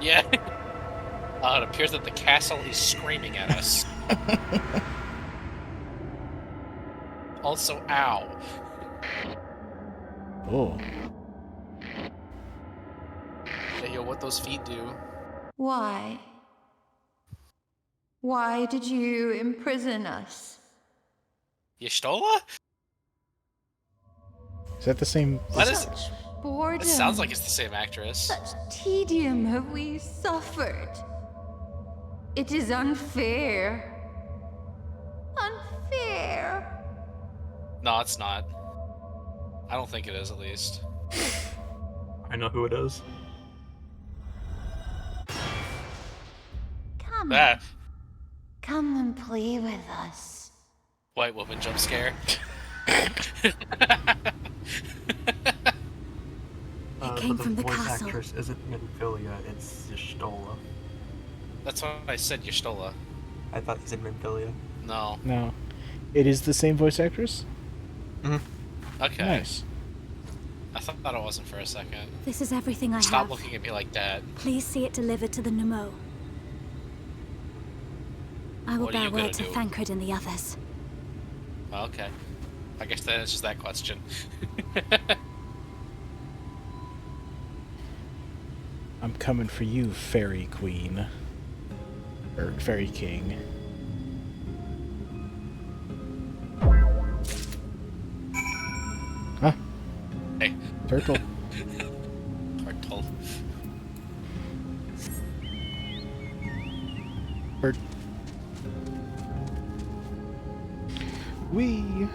Yeah. It appears that the castle is screaming at us. Also, ow. Oh. Yeah, yo, what those feet do. Why? Why did you imprison us? Y'shtola? Is that the same? What is it? Boredom. It sounds like it's the same actress. Such tedium have we suffered. It is unfair. Unfair. No, it's not. I don't think it is, at least. I know who it is. Come. Ah, Come and play with us. white woman jump scare. came But from the the voice castle. actress isn't Minfilia, it's Y'shtola. That's what I said, Y'shtola. I thought you said Minfilia. No. No. It is the same voice actress? Okay. Nice. I thought it wasn't for a second. This is everything I Stop have. looking at me like that. Please see it delivered to the Moe. I will What are bear you gonna word to do? Thancred and the others. Oh, okay. I guess that answers that question. I'm coming for you, Fairy Queen. Or Fairy King. Huh? Hey. Turtle. Turtle. Bird. Wee.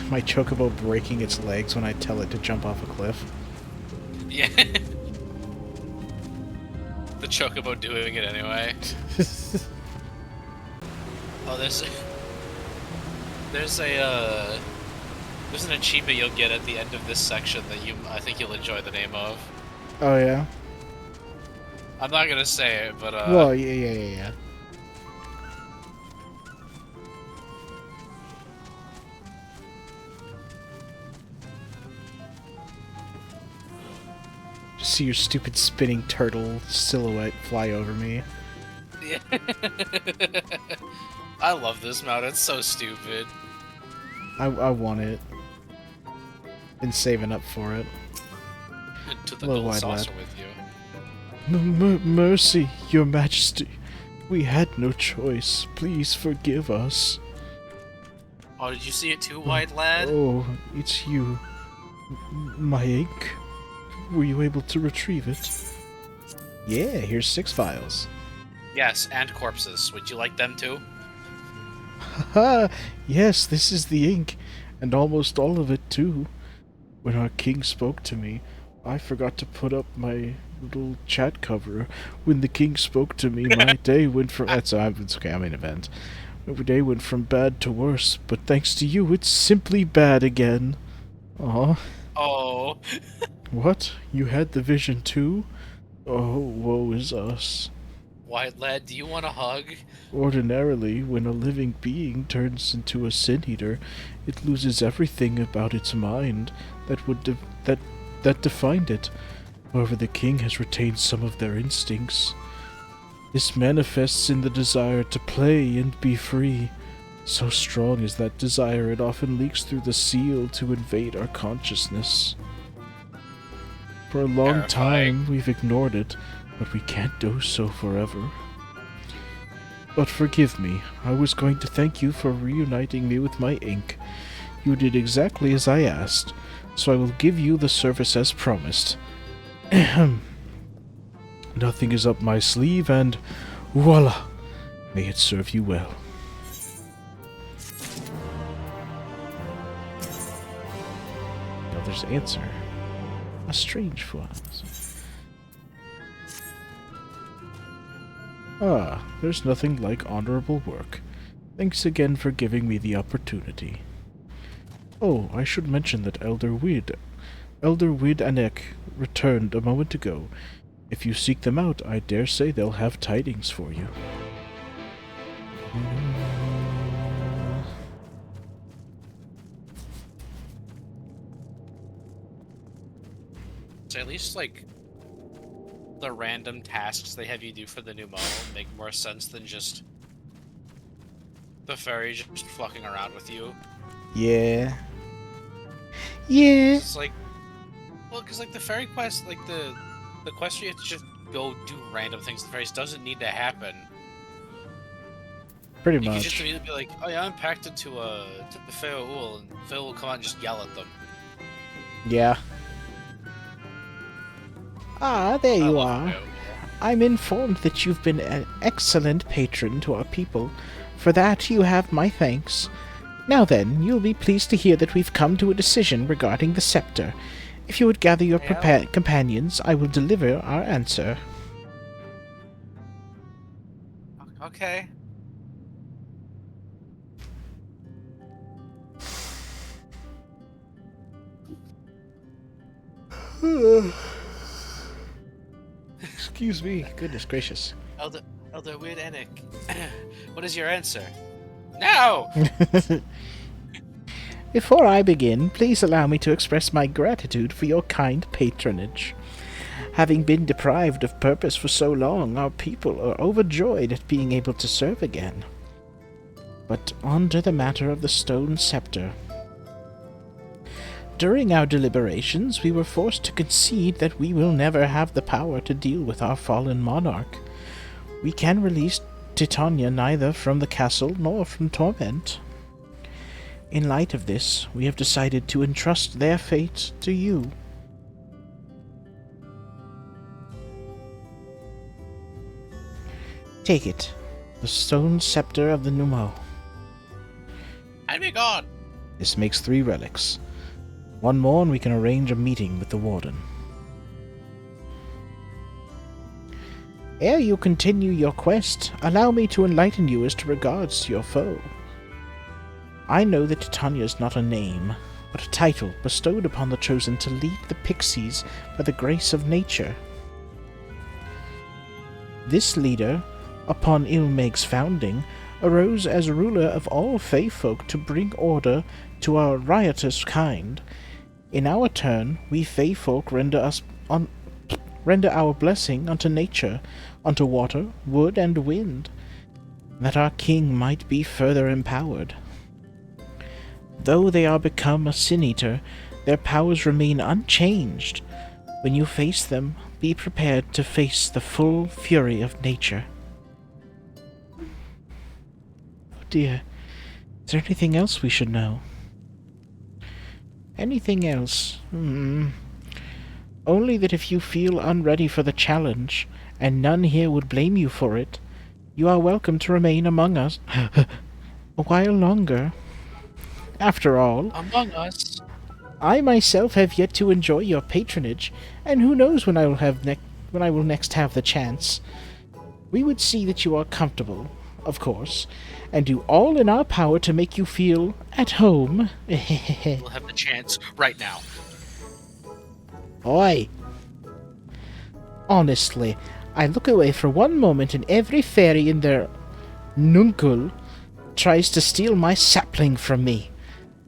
My chocobo breaking its legs when I tell it to jump off a cliff. Yeah. The chocobo doing it anyway. Oh, there's an achievement you'll get at the end of this section that I think you'll enjoy the name of. Oh yeah? I'm not gonna say it, but Well, yeah. Just see your stupid spinning turtle silhouette fly over me. yeah. I love this mount. It's so stupid. I want it. Been saving up for it. To the Little gold wide saucer lad. with you. Mercy, your majesty. We had no choice. Please forgive us. Oh, did you see it too, white lad? Oh, it's you. My ink. Were you able to retrieve it? Yeah, here's 6 files. Yes, and corpses. Would you like them too? Haha! Yes, this is the ink, and almost all of it too. When our king spoke to me, I forgot to put up my little chat cover. When the king spoke to me, my day went from... it's okay, I'm in event. My day went from bad to worse, but thanks to you, it's simply bad again. Aw. Oh. What? You had the vision too? Oh, woe is us. White lad, do you want a hug? Ordinarily, when a living being turns into a sin eater, it loses everything about its mind that defined it. However, the king has retained some of their instincts. This manifests in the desire to play and be free. So strong is that desire, it often leaks through the seal to invade our consciousness. For a long time, we've ignored it, but we can't do so forever. But forgive me, I was going to thank you for reuniting me with my ink. You did exactly as I asked, so I will give you the service as promised. Nothing is up my sleeve, and voila! May it serve you well. Now there's answer. A strange Fuath. Ah, there's nothing like honorable work. Thanks again for giving me the opportunity. Oh, I should mention that Elder Wid Anek returned a moment ago. If you seek them out, I dare say they'll have tidings for you. So at least, like, the random tasks they have you do for the new Moe make more sense than just the fairy just fucking around with you. Yeah. Yeah. It's like, well, because, like, the fairy quest, like, the quest where you have to just go do random things to the fairies doesn't need to happen. Pretty You much. can just immediately be like, oh yeah, I'm packed into the Faeries, and Phil will come out and just yell at them. Yeah. Ah, there you love are. Faeries. I'm informed that you've been an excellent patron to our people. For that, you have my thanks. Now then, you'll be pleased to hear that we've come to a decision regarding the scepter. If you would gather your Yeah. companions, I will deliver our answer. Okay. Excuse me. Goodness gracious. Elder Weird Enoch. What is your answer? No! Before I begin, please allow me to express my gratitude for your kind patronage. Having been deprived of purpose for so long, our people are overjoyed at being able to serve again. But on to the matter of the stone scepter. During our deliberations, we were forced to concede that we will never have the power to deal with our fallen monarch. We can release Titania neither from the castle nor from torment. In light of this, we have decided to entrust their fate to you. Take it, the stone scepter of the Numo. And be gone! This makes 3 relics. One more and we can arrange a meeting with the warden. Ere you continue your quest, allow me to enlighten you as to regards to your foe. I know that Titania is not a name, but a title bestowed upon the chosen to lead the pixies by the grace of nature. This leader, upon Ilmeg's founding, arose as ruler of all Fey folk to bring order to our riotous kind. In our turn, we Fey folk render our blessing unto nature, unto water, wood, and wind, that our king might be further empowered. Though they are become a sin-eater, their powers remain unchanged. When you face them, be prepared to face the full fury of nature. Oh dear, is there anything else we should know? Anything else? Only that if you feel unready for the challenge, and none here would blame you for it, you are welcome to remain among us a while longer. After all, Among Us? I myself have yet to enjoy your patronage, and who knows when I will next have the chance. We would see that you are comfortable, of course, and do all in our power to make you feel at home. We'll have the chance right now. Oi! Honestly, I look away for one moment and every fairy in their nuncle tries to steal my sapling from me.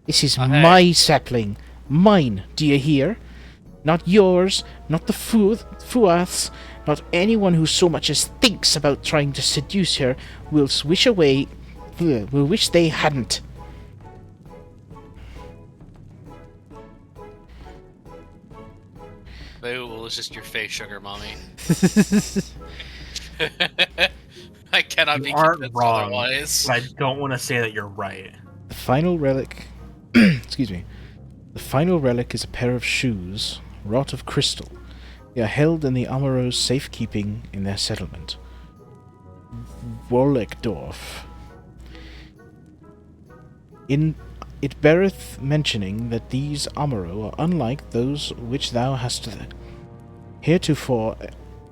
This is my sapling. Mine, do you hear? Not yours, not the Fuath's, not anyone who so much as thinks about trying to seduce her will wish they hadn't. Maybe it was just your face, sugar mommy. I cannot You be aren't convinced wrong. otherwise. But I don't want to say that you're right. The final relic... excuse me. The final relic is a pair of shoes, wrought of crystal. They are held in the Amaro's safekeeping in their settlement. Wolekdorf. It beareth mentioning that these Amaro are unlike those which thou hast heretofore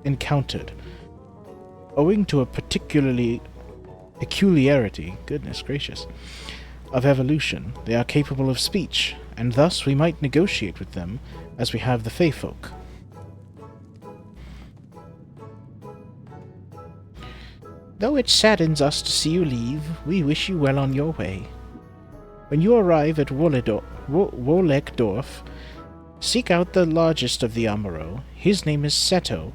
encountered. Owing to a peculiarity, goodness gracious, of evolution, they are capable of speech, and thus we might negotiate with them as we have the Fey folk. Though it saddens us to see you leave, we wish you well on your way. When you arrive at Wolekdorf, seek out the largest of the Amaro. His name is Seto,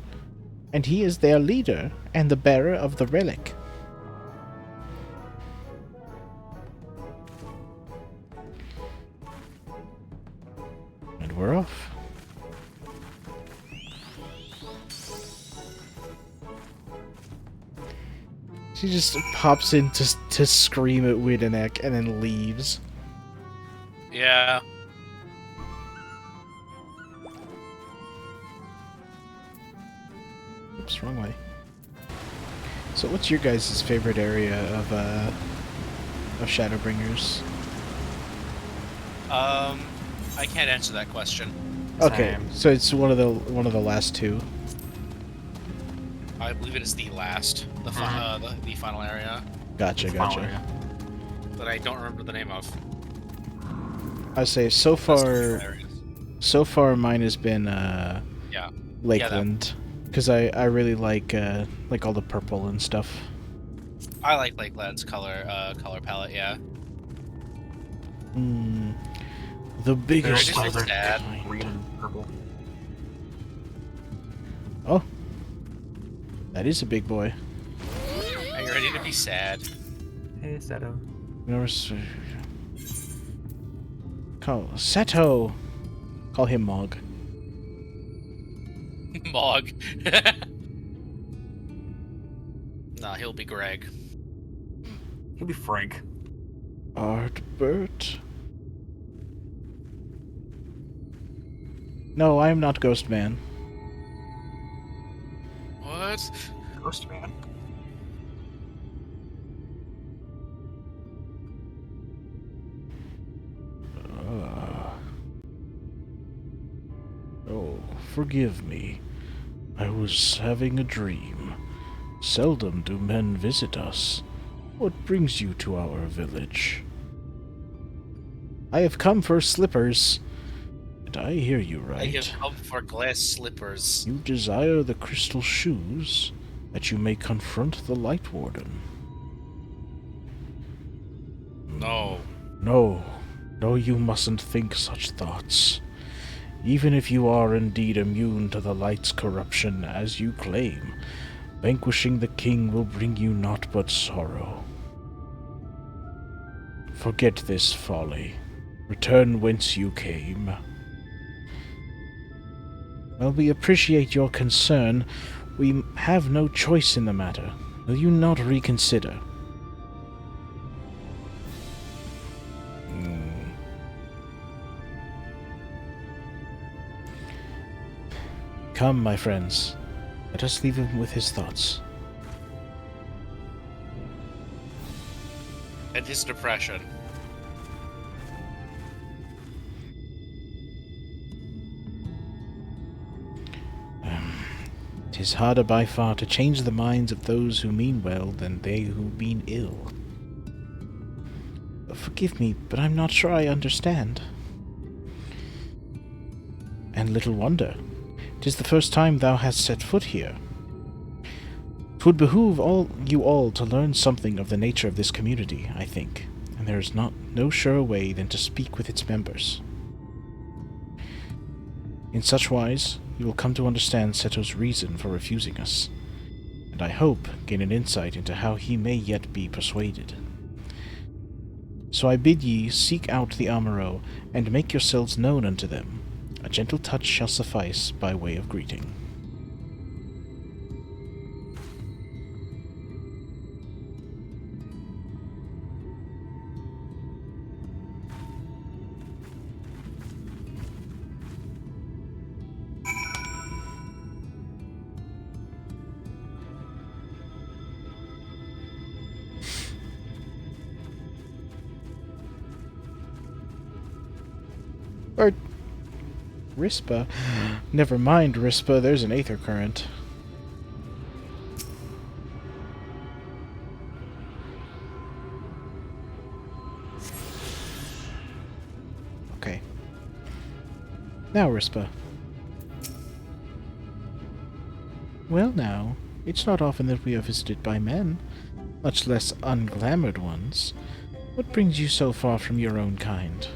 and he is their leader and the bearer of the relic. And we're off. She just pops in to scream at Widenek and then leaves. Yeah. Oops, wrong way. So what's your guys' favorite area of Shadowbringers? I can't answer that question. Okay, Same. so it's one of the last two. I believe it is the last, the final area Gotcha, Final gotcha. area. that I don't remember the name of. I say so That's the far. final areas. So far, mine has been Yeah. Lakeland, because I really like all the purple and stuff. I like Lakeland's color palette. Yeah. Hmm. The Very biggest just of looks the sad. kind. green and purple. Oh, that is a big boy. Are you ready to be sad? Hey, Seto. Call Seto. Call him Mog. Mog. Nah, he'll be Greg. He'll be Frank. Artbert. No, I am not Ghost Man. What? Ghost Man. Oh, forgive me. I was having a dream. Seldom do men visit us. What brings you to our village? I have come for slippers. Did I hear you right? I have come for glass slippers. You desire the crystal shoes, that you may confront the Light Warden. No. No, no, you mustn't think such thoughts. Even if you are indeed immune to the light's corruption, as you claim, vanquishing the king will bring you naught but sorrow. Forget this folly. Return whence you came. While we appreciate your concern, we have no choice in the matter. Will you not reconsider? Come, my friends. Let us leave him with his thoughts. And his depression. "'Tis harder by far to change the minds of those who mean well than they who mean ill. Forgive me, but I'm not sure I understand. And little wonder. 'Tis the first time thou hast set foot here. 'Twould behoove you all to learn something of the nature of this community, I think, and there is no surer way than to speak with its members. In such wise, you will come to understand Seto's reason for refusing us, and I hope gain an insight into how he may yet be persuaded. So I bid ye seek out the Amuro, and make yourselves known unto them. A gentle touch shall suffice by way of greeting." Or Rispa. Never mind, Rispa, there's an aether current. Okay. Now, Rispa. Well now, it's not often that we are visited by men, much less unglamoured ones. What brings you so far from your own kind?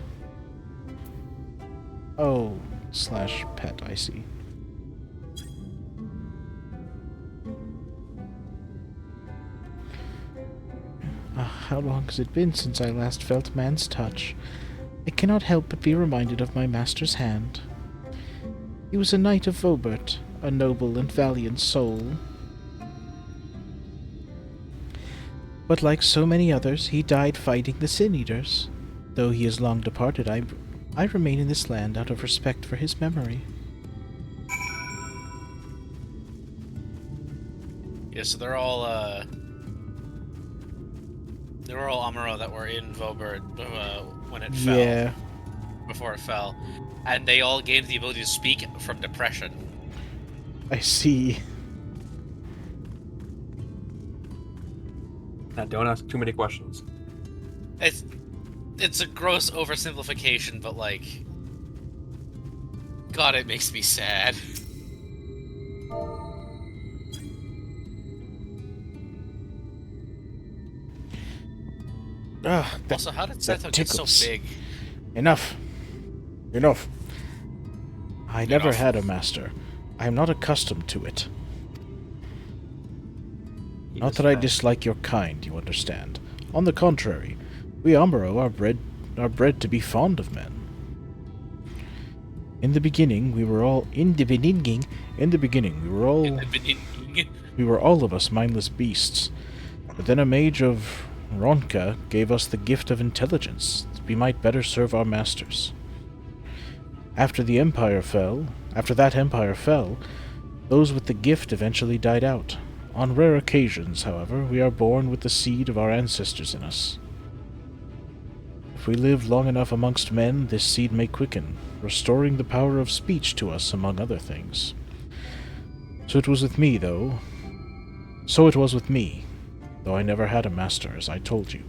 Oh, /pet, I see. How long has it been since I last felt man's touch? I cannot help but be reminded of my master's hand. He was a knight of Vobert, a noble and valiant soul. But like so many others, he died fighting the Sin Eaters. Though he is long departed, I remain in this land out of respect for his memory. Yeah, so they're all Amuro that were in Vobert when it fell. Yeah. before it fell, and they all gained the ability to speak from depression. I see. Now, don't ask too many questions. It's a gross oversimplification, but like, God, it makes me sad. Also, how did Seto get so big? Enough. Enough. I never had a master. I am not accustomed to it. Not that I dislike your kind, you understand. On the contrary, we Umbro are bred to be fond of men. In the beginning, we were all we were all of us mindless beasts. But then a mage of Ronka gave us the gift of intelligence, that we might better serve our masters. After that empire fell, those with the gift eventually died out. On rare occasions, however, we are born with the seed of our ancestors in us. If we live long enough amongst men, this seed may quicken, restoring the power of speech to us, among other things. So it was with me, though I never had a master, as I told you.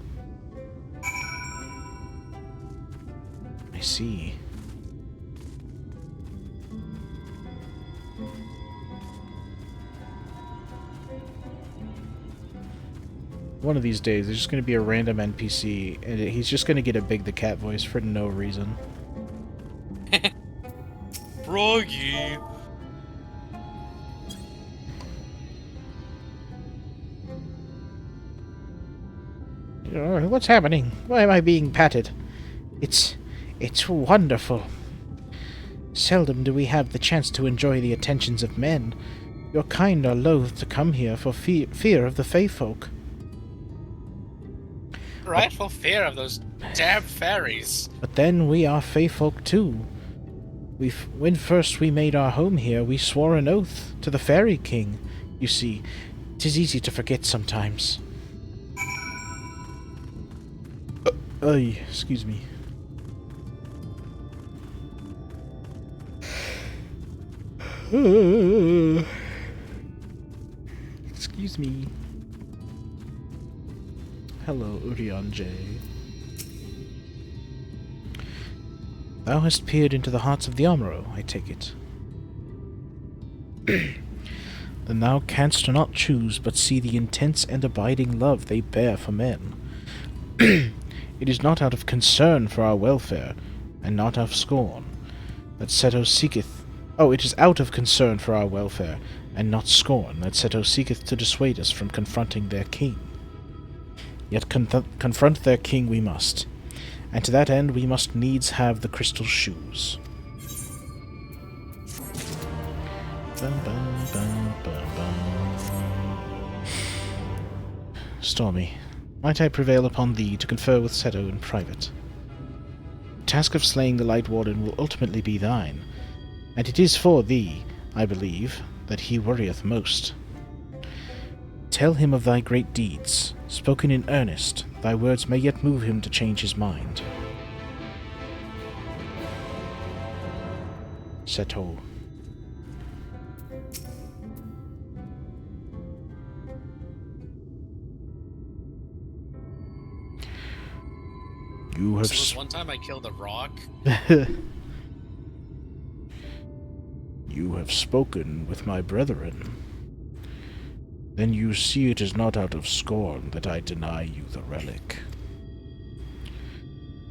I see. One of these days, there's just going to be a random NPC, and he's just going to get a Big the Cat voice for no reason. Froggy! What's happening? Why am I being patted? It's wonderful. Seldom do we have the chance to enjoy the attentions of men. Your kind are loath to come here for fear of the Fey folk. Rightful fear of those damn fairies. But then we are Fey folk too. When first we made our home here, we swore an oath to the Fairy King. You see, 'tis easy to forget sometimes. Excuse me. Excuse me. Hello, Urion J. Thou hast peered into the hearts of the Amuro, I take it. Then thou canst not choose but see the intense and abiding love they bear for men. It is not out of concern for our welfare, and not out of scorn, that Seto seeketh... Oh, it is out of concern for our welfare, and not scorn, that Seto seeketh to dissuade us from confronting their king. Yet confront their king we must, and to that end we must needs have the crystal shoes. Stormy, might I prevail upon thee to confer with Seto in private? The task of slaying the Light Warden will ultimately be thine, and it is for thee, I believe, that he worrieth most. Tell him of thy great deeds. Spoken in earnest, thy words may yet move him to change his mind. Seto. You have... So this one time I killed a rock? You have spoken with my brethren. Then you see it is not out of scorn that I deny you the relic.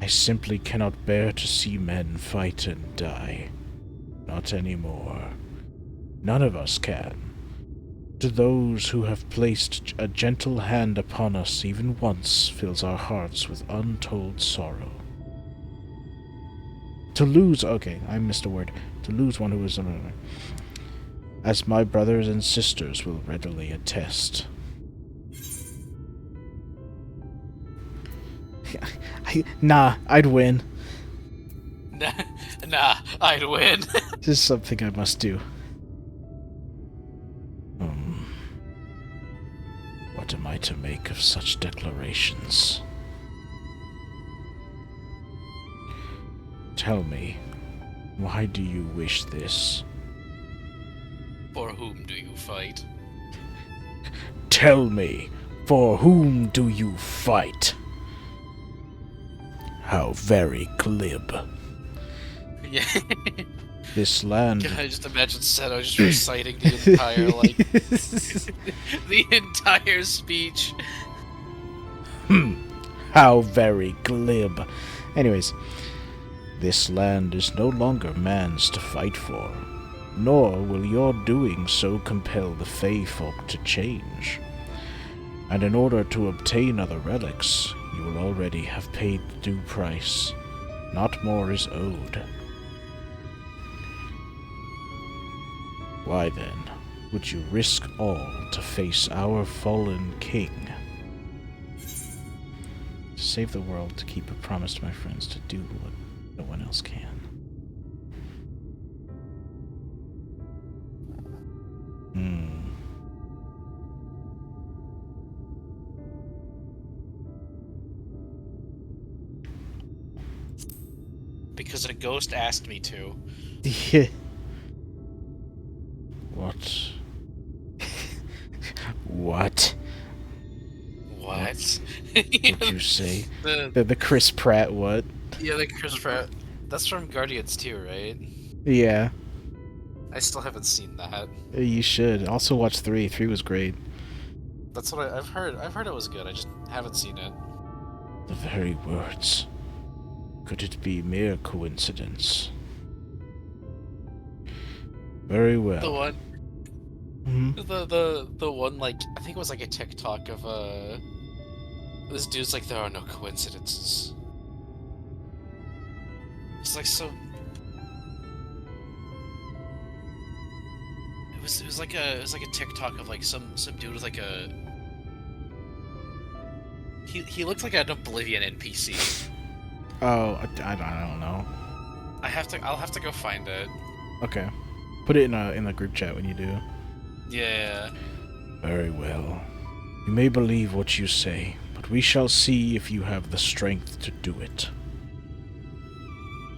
I simply cannot bear to see men fight and die. Not anymore. None of us can. To those who have placed a gentle hand upon us even once fills our hearts with untold sorrow. To lose... Okay, I missed a word. To lose one who is... as my brothers and sisters will readily attest. Nah, I'd win. Nah, I'd win. This is something I must do. What am I to make of such declarations? Tell me, why do you wish this? For whom do you fight? Tell me, for whom do you fight? How very glib. Yeah. This land... I just imagine Seto just reciting the entire, like, the entire speech. How very glib. Anyways, this land is no longer man's to fight for, nor will your doing so compel the Fae folk to change. And in order to obtain other relics, you will already have paid the due price. Not more is owed. Why then, would you risk all to face our fallen king? To save the world, to keep a promise to my friends, to do what no one else can. Because a ghost asked me to. Yeah. What? What? What? Did you say? the The Chris Pratt what? Yeah, the Chris Pratt. That's from Guardians 2, right? Yeah. I still haven't seen that. You should. Also watch 3. 3 was great. That's what I've heard. I've heard it was good. I just haven't seen it. The very words. Could it be mere coincidence? Very well. The one, Mhm. the one, like, I think it was like a TikTok of this dude's like, there are no coincidences. It's like so. It was like a TikTok of like some dude with like a. He looked like an Oblivion NPC. Oh, I don't know. I'll have to go find it. Okay. Put it in the group chat when you do. Yeah. Very well. You may believe what you say, but we shall see if you have the strength to do it.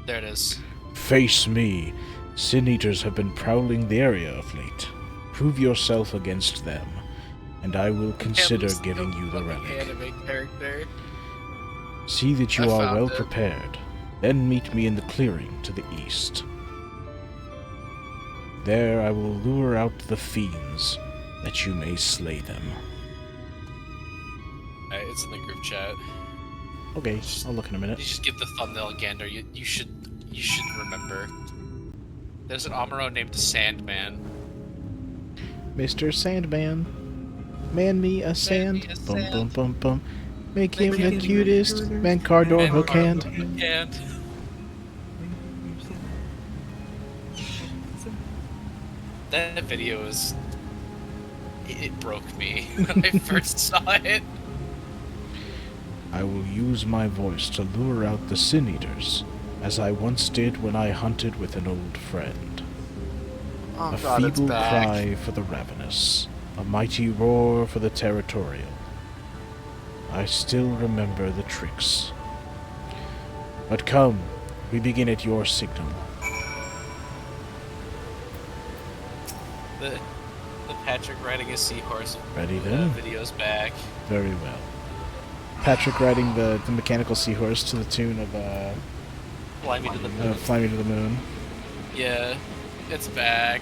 There it is. Face me. Sin Eaters have been prowling the area of late. Prove yourself against them, and I will consider giving you the relic. Anime character. See that you I are found well it. prepared. Then meet me in the clearing to the east. There I will lure out the fiends, that you may slay them. Alright, it's in the group chat. Okay, I'll look in a You minute. just give the thumbnail a gander. You should remember. There's an Amuro named Sandman. Mr. Sandman, man me a sand, me a bum bum sand. bum bum. Make him the cutest, man Cardor hook hand. And that video is. It broke me when I first saw it. I will use my voice to lure out the Sin Eaters, as I once did when I hunted with an old friend. Oh A god, it's feeble back. cry for the ravenous, a mighty roar for the territorial. I still remember the tricks. But come, we begin at your signal. The Patrick riding a seahorse Ready then? video's back. Very well. Patrick riding the mechanical seahorse to the tune of Fly me to the moon. Fly Me to the Moon. Yeah, it's back.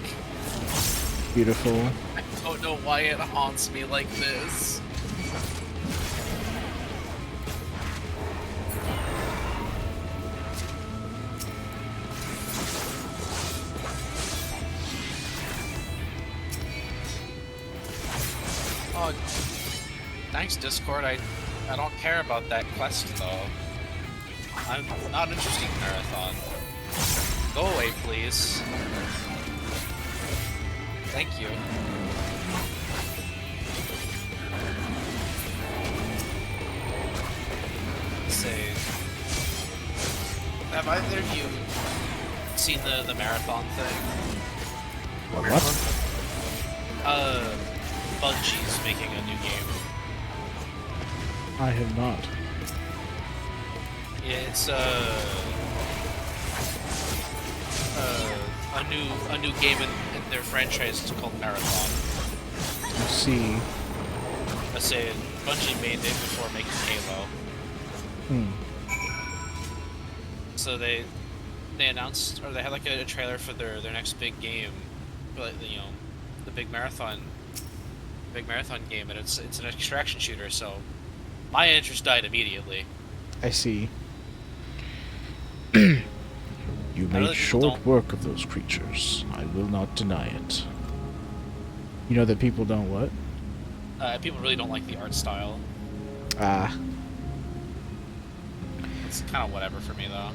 Beautiful. I don't know why it haunts me like this. Oh, thanks Discord. I don't care about that quest though. I'm not interested in Marathon. Go away, please. Thank you. Save. Have either of you seen the marathon thing? What? Bungie's making a new game. I have not. Yeah, it's a new game in their franchise called Marathon. Let's see. Let's say Bungie made it before making Halo. So they announced, or they had like a trailer for their next big game, but you know, the big marathon game, and it's an extraction shooter. So my interest died immediately. I see. You made people short don't- work of those creatures. I will not deny it. You know that people don't what? People really don't like the art style. Ah, It's kind of whatever for me though.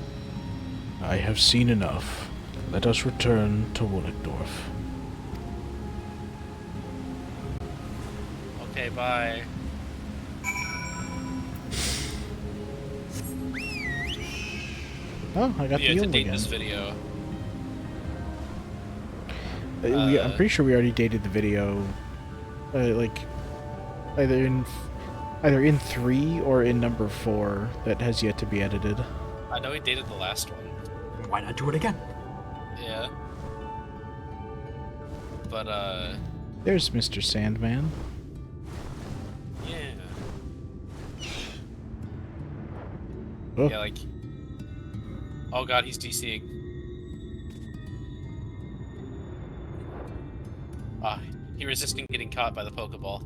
I have seen enough. Let us return to Woollickdorf. Okay, bye. Oh, I got You the have to eel date again. this video. I'm pretty sure we already dated the video, like either in 3 or in number 4 that has yet to be edited. I know he dated the last one. Why not do it again? Yeah. But There's Mr. Sandman. yeah. Oh, Yeah, like. Oh god, he's DCing. He resisting getting caught by the Pokeball.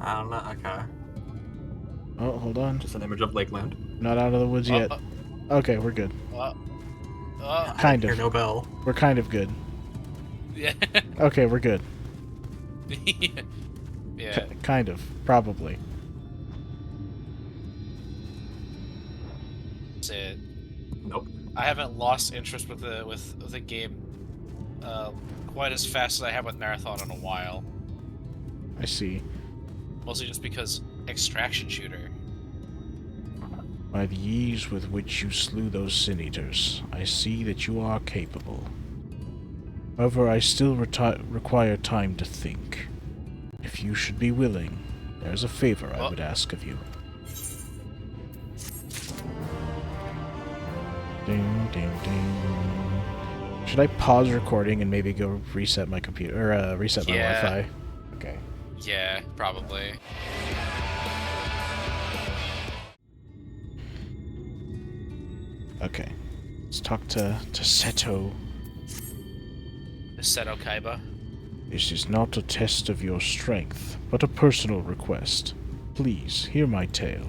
I don't know. Okay. oh, hold on. Just an image of Lakeland. Not out of the woods yet. Okay, we're good. Kind Hear of. no bell. We're kind of good. Yeah. Okay, we're good. Yeah. Kind of. Probably. That's it. Nope. I haven't lost interest with the game quite as fast as I have with Marathon in a while. I see. Mostly just because extraction shooter. By the ease with which you slew those sin-eaters, I see that you are capable. However, I still require time to think. If you should be willing, there's a favor I would ask of you. Ding, ding, ding. Should I pause recording and maybe go reset my computer, or reset my Yeah. Wi-Fi? Okay. Yeah, probably. Okay. Let's talk to Seto. Seto Kaiba. This is not a test of your strength, but a personal request. Please, hear my tale.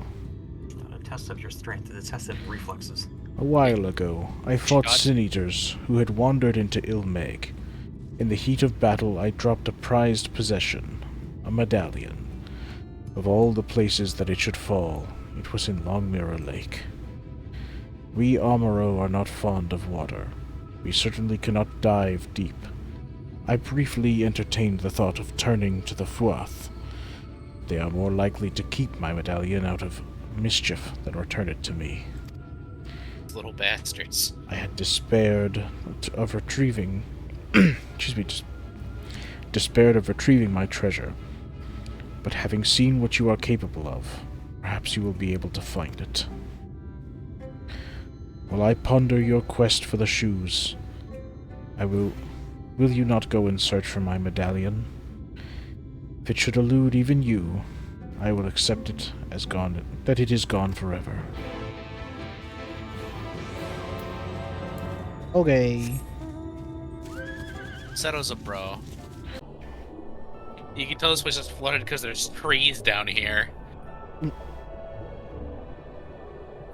It's not a test of your strength, it's a test of reflexes. A while ago, I fought God. sin-eaters who had wandered into Ilmeg. In the heat of battle, I dropped a prized possession, a medallion. Of all the places that it should fall, it was in Longmirror Lake. We Amuro are not fond of water. We certainly cannot dive deep. I briefly entertained the thought of turning to the Fuath. They are more likely to keep my medallion out of mischief than return it to me. Little bastards. I had despaired of retrieving despaired of retrieving my treasure. But having seen what you are capable of, perhaps you will be able to find it. While I ponder your quest for the shoes, will you not go in search for my medallion? If it should elude even you, I will accept it as gone, that it is gone forever. Okay. Seto's a bro. You can tell this place is flooded because there's trees down here.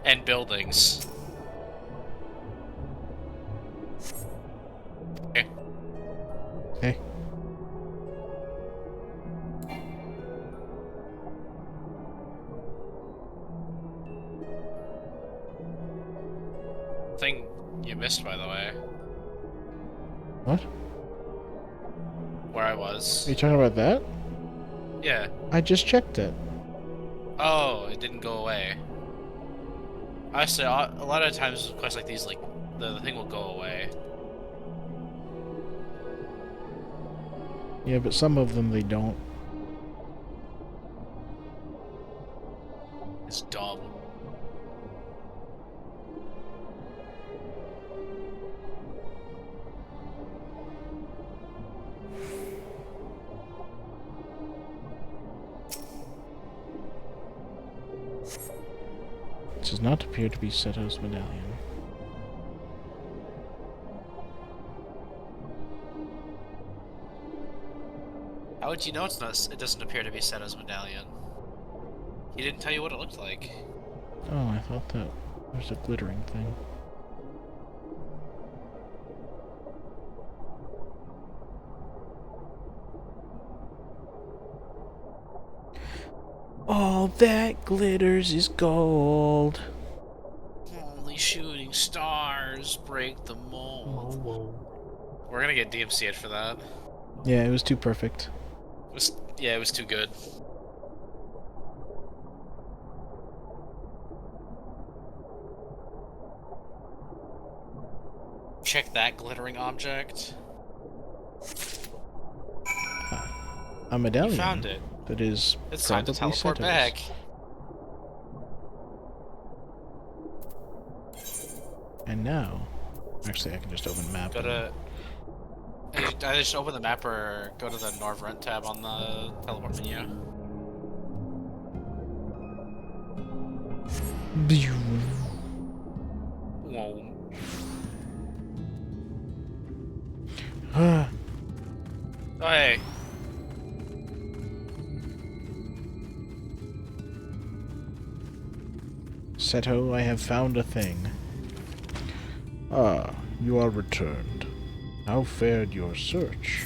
And buildings. Okay. Hey. Thing you missed, by the way. What? Where I was. Are you talking about that? Yeah. I just checked it. Oh, it didn't go away. Honestly, a lot of times with quests like these, like, the thing will go away. Yeah, but some of them they don't. It's dumb. does not appear to be Seto's medallion. How would you know it's not? It doesn't appear to be Seto's medallion. He didn't tell you what it looked like. Oh, I thought that was a glittering thing. All that glitters is gold. Only shooting stars break the mold. We're gonna get DMCA'd for that. Yeah, it was too perfect. It was too good. Check that glittering object. A medallion. You found it. That is It's time to probably teleport Seto's. back. And now, actually, I can just open the map. Go to. I just open the map or go to the Norvrent tab on the teleport menu. Whoa. Hey. Seto, I have found a thing. Ah, you are returned. How fared your search?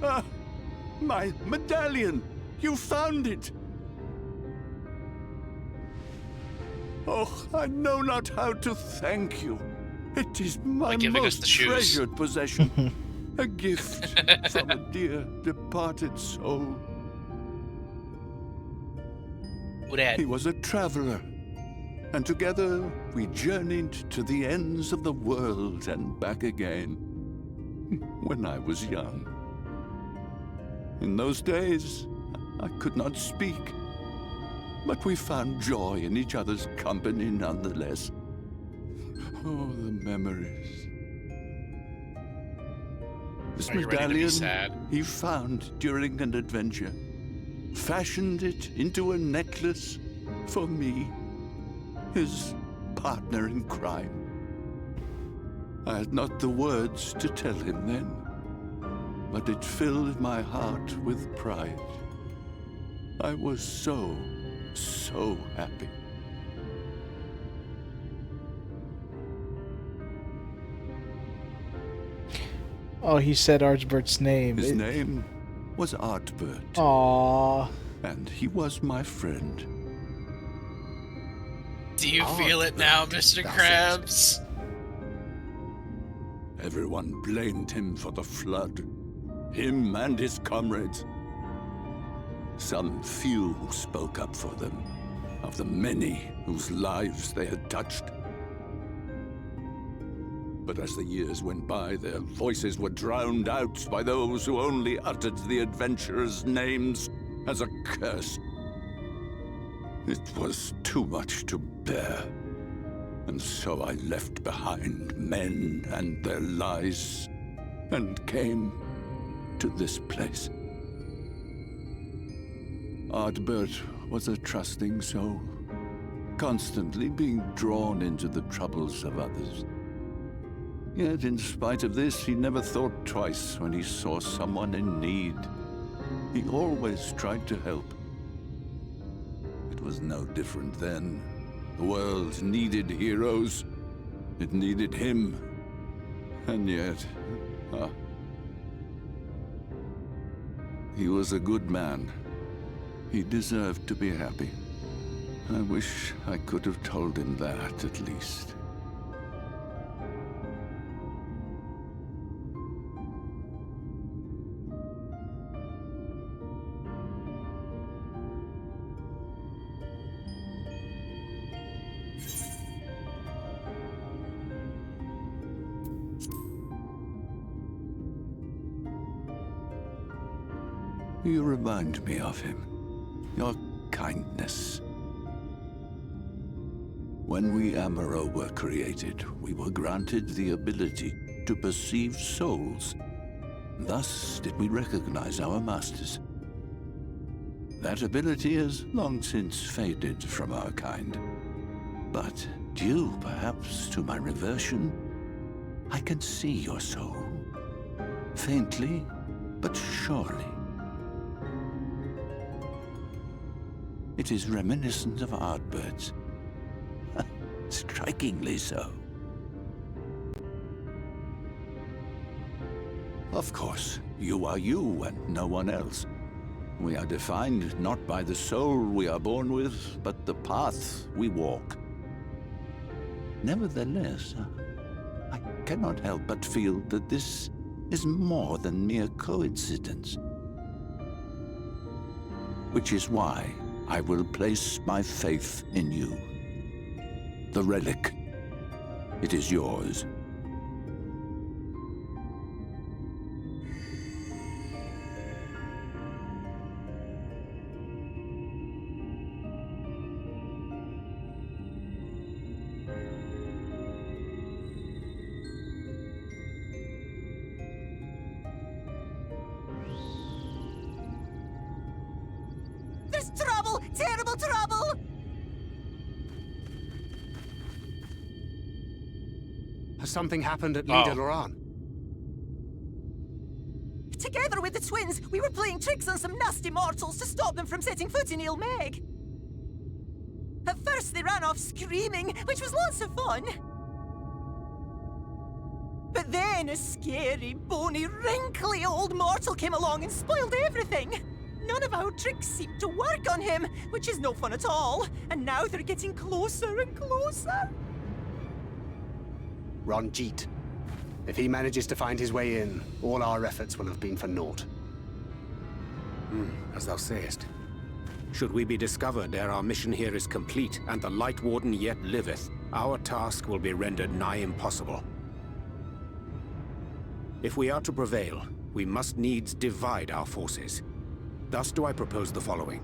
Ah, my medallion! You found it! Oh, I know not how to thank you. It is my By giving us most the shoes. treasured possession. A gift from a dear departed soul. Udad. He was a traveler, and together we journeyed to the ends of the world and back again. When I was young. In those days, I could not speak, but we found joy in each other's company nonetheless. Oh, the memories. This Are you ready to be medallion sad? he found during an adventure, fashioned it into a necklace for me, his partner in crime. I had not the words to tell him then, but it filled my heart with pride. I was so happy. Oh, he said Archbert's name. His name was Artbert, Aww. and he was my friend. Do you feel it now, Mr. Krabs? Everyone blamed him for the flood, him and his comrades. Some few spoke up for them, of the many whose lives they had touched. But as the years went by, their voices were drowned out by those who only uttered the adventurers' names as a curse. It was too much to bear, and so I left behind men and their lies, and came to this place. Artbert was a trusting soul, constantly being drawn into the troubles of others. Yet, in spite of this, he never thought twice when he saw someone in need. He always tried to help. It was no different then. The world needed heroes. It needed him. And yet, he was a good man. He deserved to be happy. I wish I could have told him that, at least. You remind me of him. Your kindness. When we Amaro were created, we were granted the ability to perceive souls. Thus did we recognize our masters. That ability has long since faded from our kind. But due, perhaps, to my reversion, I can see your soul. Faintly, but surely. It is reminiscent of Ardbird's. Strikingly so. Of course, you are you and no one else. We are defined not by the soul we are born with, but the path we walk. Nevertheless, I cannot help but feel that this is more than mere coincidence. Which is why I will place my faith in you. The relic. It is yours. There's trouble! Terrible trouble! Has something happened at Oh. Lida Loran? Together with the twins, we were playing tricks on some nasty mortals to stop them from setting foot in Il Meg. At first they ran off screaming, which was lots of fun. But then a scary, bony, wrinkly old mortal came along and spoiled everything. None of our tricks seemed to work on him, which is no fun at all. And now they're getting closer and closer. Ranjit. If he manages to find his way in, all our efforts will have been for naught. As thou sayest. Should we be discovered ere our mission here is complete, and the Light Warden yet liveth, our task will be rendered nigh impossible. If we are to prevail, we must needs divide our forces. Thus do I propose the following.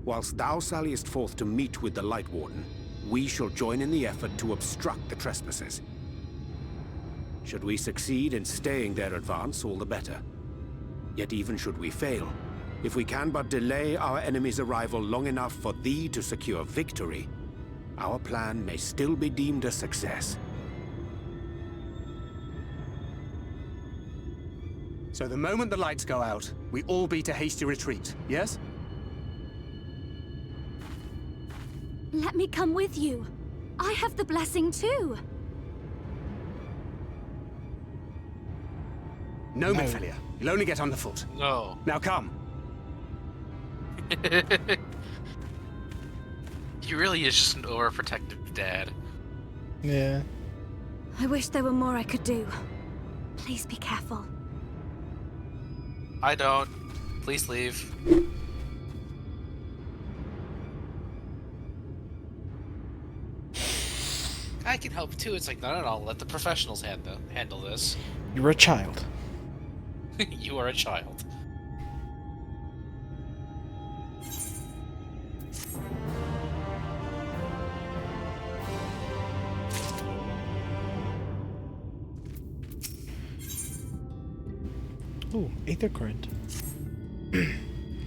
Whilst thou salliest forth to meet with the Light Warden, we shall join in the effort to obstruct the trespassers. Should we succeed in staying their advance, all the better. Yet even should we fail, if we can but delay our enemy's arrival long enough for thee to secure victory, our plan may still be deemed a success. So the moment the lights go out, we all beat a hasty retreat, yes? Let me come with you. I have the blessing too. No, Mephilia. You'll only get on the foot. No. Now come. He really is just an overprotective dad. Yeah. I wish there were more I could do. Please be careful. I don't. Please leave. I can help too. It's like, no, let the professionals handle this. You're a child. You are a child. Ooh, Aether Current.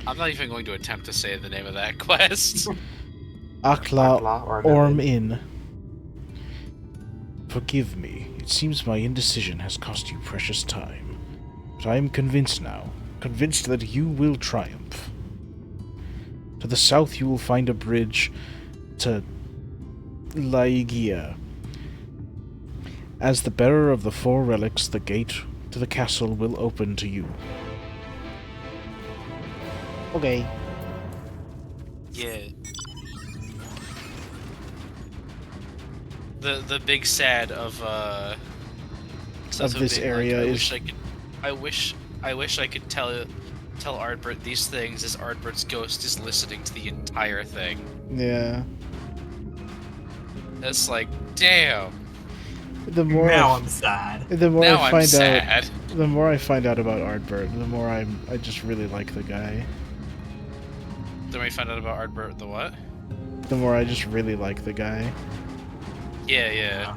I'm not even going to attempt to say the name of that quest. Akla Orm Inn. Forgive me. It seems my indecision has cost you precious time. But I am convinced now. Convinced that you will triumph. To the south you will find a bridge to Laigia. As the bearer of the four relics, the gate to the castle will open to you. Okay. Yeah. The big sad of this area is. I wish I could tell Ardbert these things as Ardbert's ghost is listening to the entire thing. Yeah. It's like, damn. The more Now I'm sad. The more Now I I'm find sad. out The more I find out about Ardbert, the more I just really like the guy. Then we find out about Ardbert the what? The more I just really like the guy. Yeah.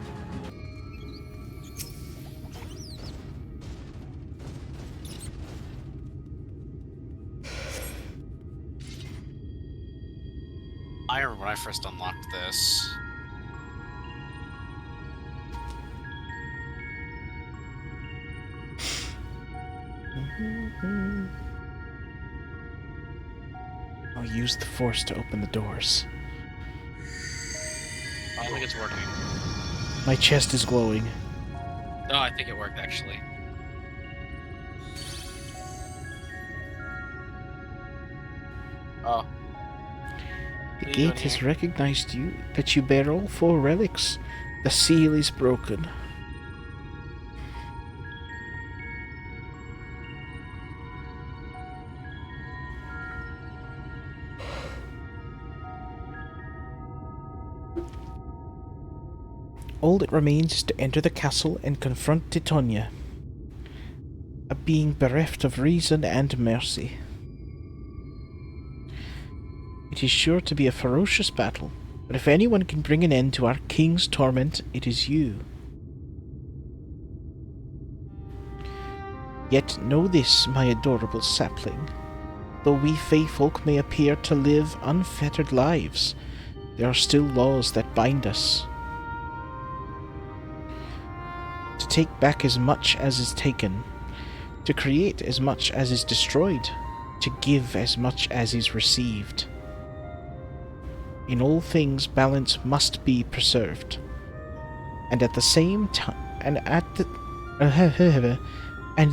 I remember when I first unlocked this. I'll use the force to open the doors. I don't think it's working. My chest is glowing. No, I think it worked actually. Oh. The What are you gate doing has here? recognized you, that you bear all 4 relics. The seal is broken. All that remains is to enter the castle and confront Titania, a being bereft of reason and mercy. It is sure to be a ferocious battle, but if anyone can bring an end to our king's torment, it is you. Yet know this, my adorable sapling. Though we Fae folk may appear to live unfettered lives, there are still laws that bind us. To take back as much as is taken, to create as much as is destroyed, to give as much as is received. In all things, balance must be preserved, and at the same time, and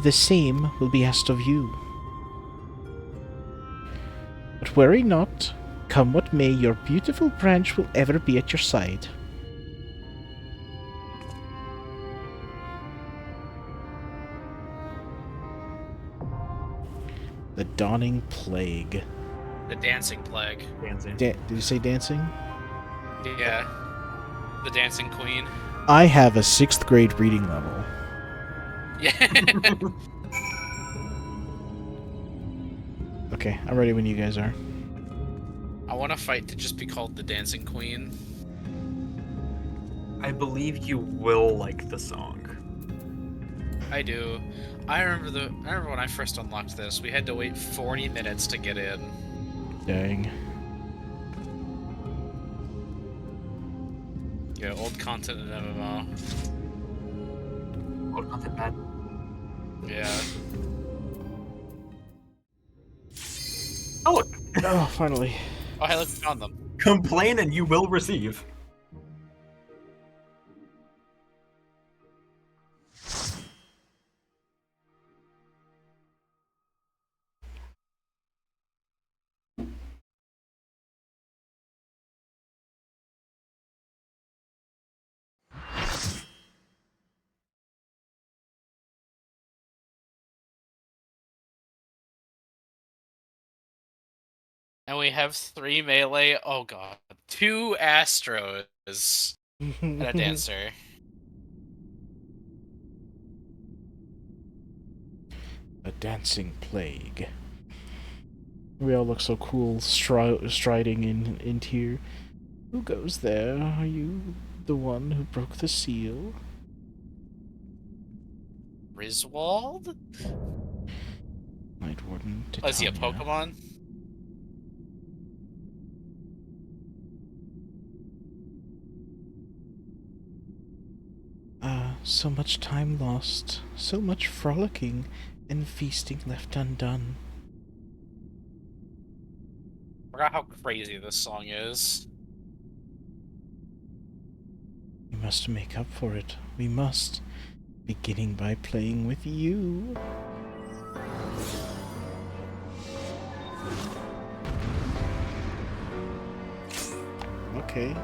the same will be asked of you. But worry not, come what may, your beautiful branch will ever be at your side. The Dawning Plague. The Dancing Plague. Dancing. Did you say dancing? Yeah. The Dancing Queen. I have a 6th grade reading level. Yeah. Okay, I'm ready when you guys are. I want to fight to just be called the Dancing Queen. I believe you will like the song. I do. I remember when I first unlocked this, we had to wait 40 minutes to get in. Dang. Yeah, old content in MMO. Oh, not that bad. Yeah. Oh, look. Oh, finally. Oh, hey, look, we found them. Complain and you will receive. And we have 3 melee. Oh god. 2 Astros and a Dancer. A Dancing Plague. We all look so cool striding in here. Who goes there? Are you the one who broke the seal? Griswold? Night Warden, Oh, is he a Titania. Pokemon? So much time lost, so much frolicking and feasting left undone. Forgot how crazy this song is. We must make up for it. We must. Beginning by playing with you. Okay.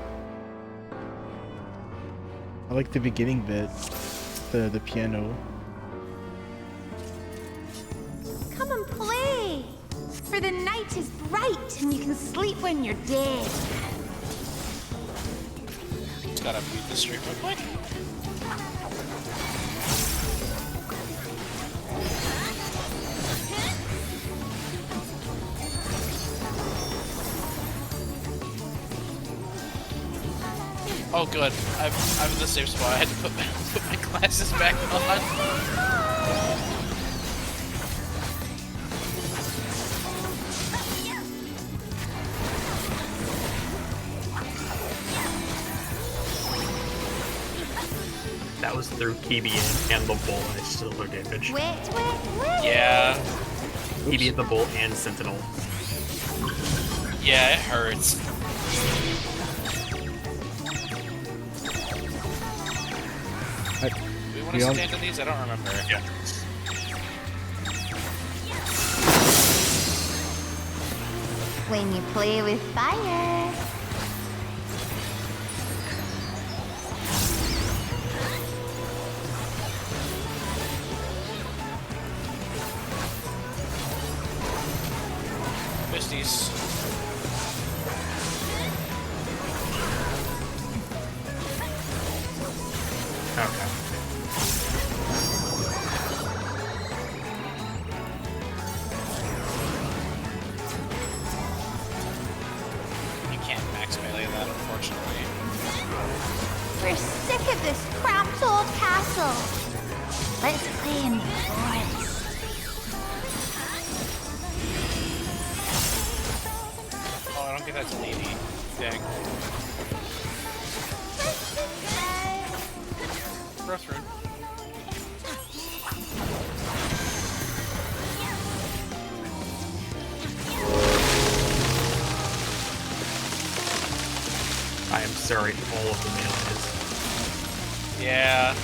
I like the beginning bit. The piano. Come and play! For the night is bright and you can sleep when you're dead. Just gotta mute the stream real quick. Oh, good. I'm in the same spot. I had to put my glasses back on. That was through Kibi and the bull, and I still took damage. Wait. Yeah. Kibi, the bull, and Sentinel. Yeah, it hurts. Do we want to stand on these? I don't remember. Yeah. When you play with fire. Misties. Okay. You can't max melee that, unfortunately. We're sick of this cramped old castle. Let's play in the forest. Oh, I don't get that to lady. Dang. Breath rune. I am sorry, all of the melee is. Yeah.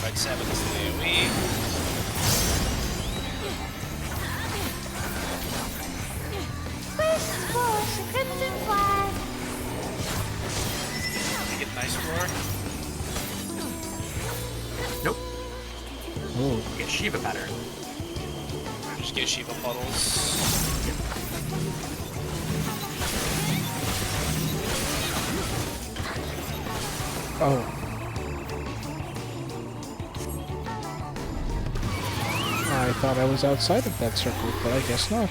Right, 7 is the AoE. Crimson flag. You get nice roar. Nope. Oh, You get Shiva pattern. Just get Shiva puddles. oh. I thought I was outside of that circle, but I guess not.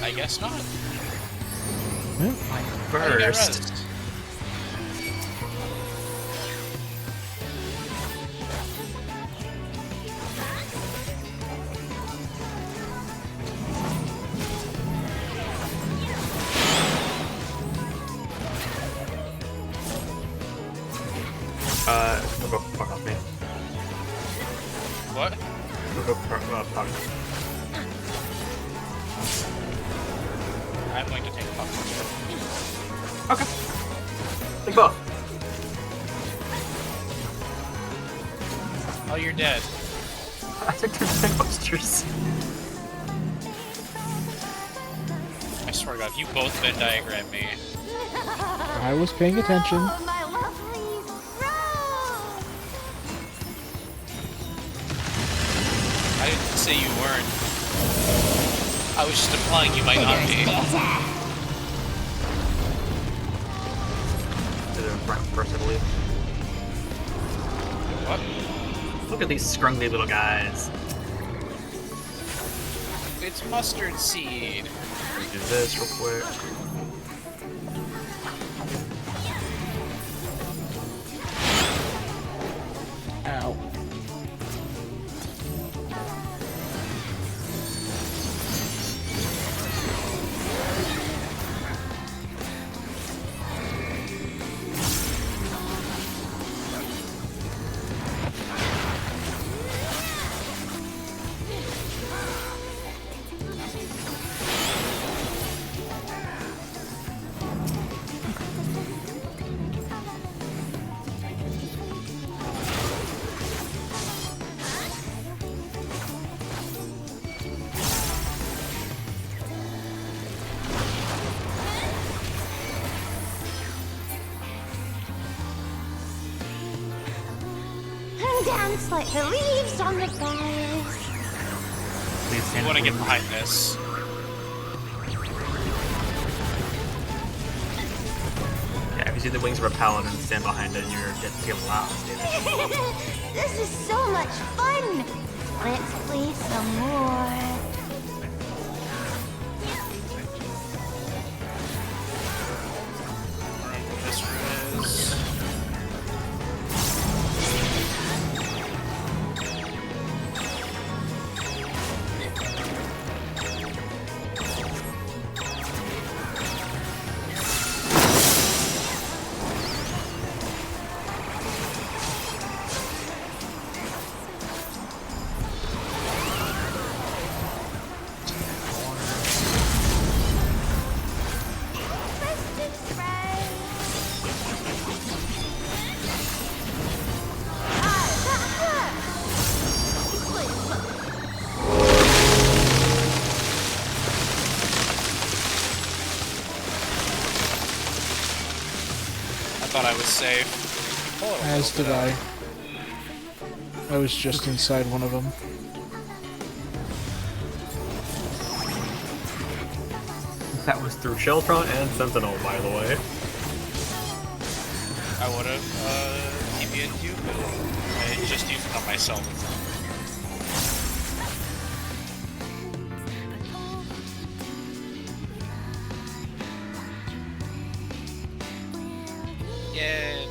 I guess not. Yeah. How do you get First. res? Go fuck off me. What? Go fuck. I'm going to take fuck. Okay. Take both. Oh, you're dead. I took 2 busters. I swear to God, if you both Venn diagram me. I was paying attention. Oh, my lovely rose. I didn't say you weren't. I was just implying you might not be. To the right first, I believe. What? Look at these scrungly little guys. It's mustard seed. Do this real quick. Ow. Dance like the leaves on the boughs. I want to get behind this. Yeah, if you see the wings of a paladin and stand behind it, you're getting a lot of damage. This is so much fun. Let's play some more. Wherever this room is. Thought I was safe. Oh, As did I. I was just inside one of them. That was through Sheltron and Sentinel, by the way. I would have TPN'd you, but I just used it on myself. Yay!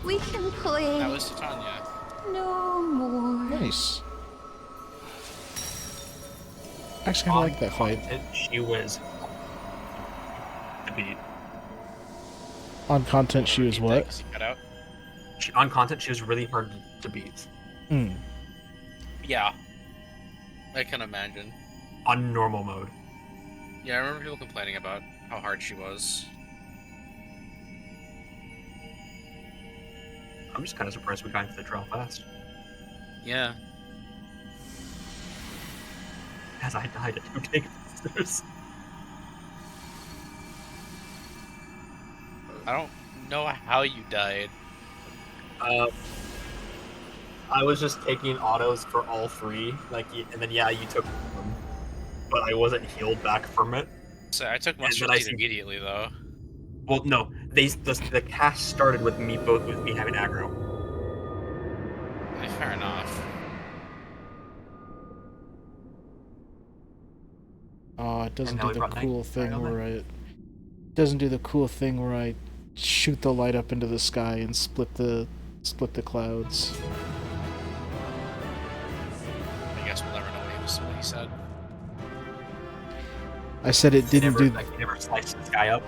We can play That was Titania. no more. Nice. Actually, I like that fight. She was the beat. On content, she was what? Cut out. On content, she was really hard to beat. Hmm. Yeah. I can imagine. On normal mode. Yeah, I remember people complaining about how hard she was. I'm just kind of surprised we got into the trial fast. Yeah. As I died at 2 takes. I don't know how you died. I was just taking autos for all 3, and then yeah, you took one, but I wasn't healed back from it. So I took Monster Teeth immediately, though. Well, no, the cast started with me having aggro. Fair enough. Oh, it doesn't And do now we the brought cool Night thing on where I shoot the light up into the sky and split the clouds. I guess we'll never know what he said. I said it didn't do. You never sliced the sky up.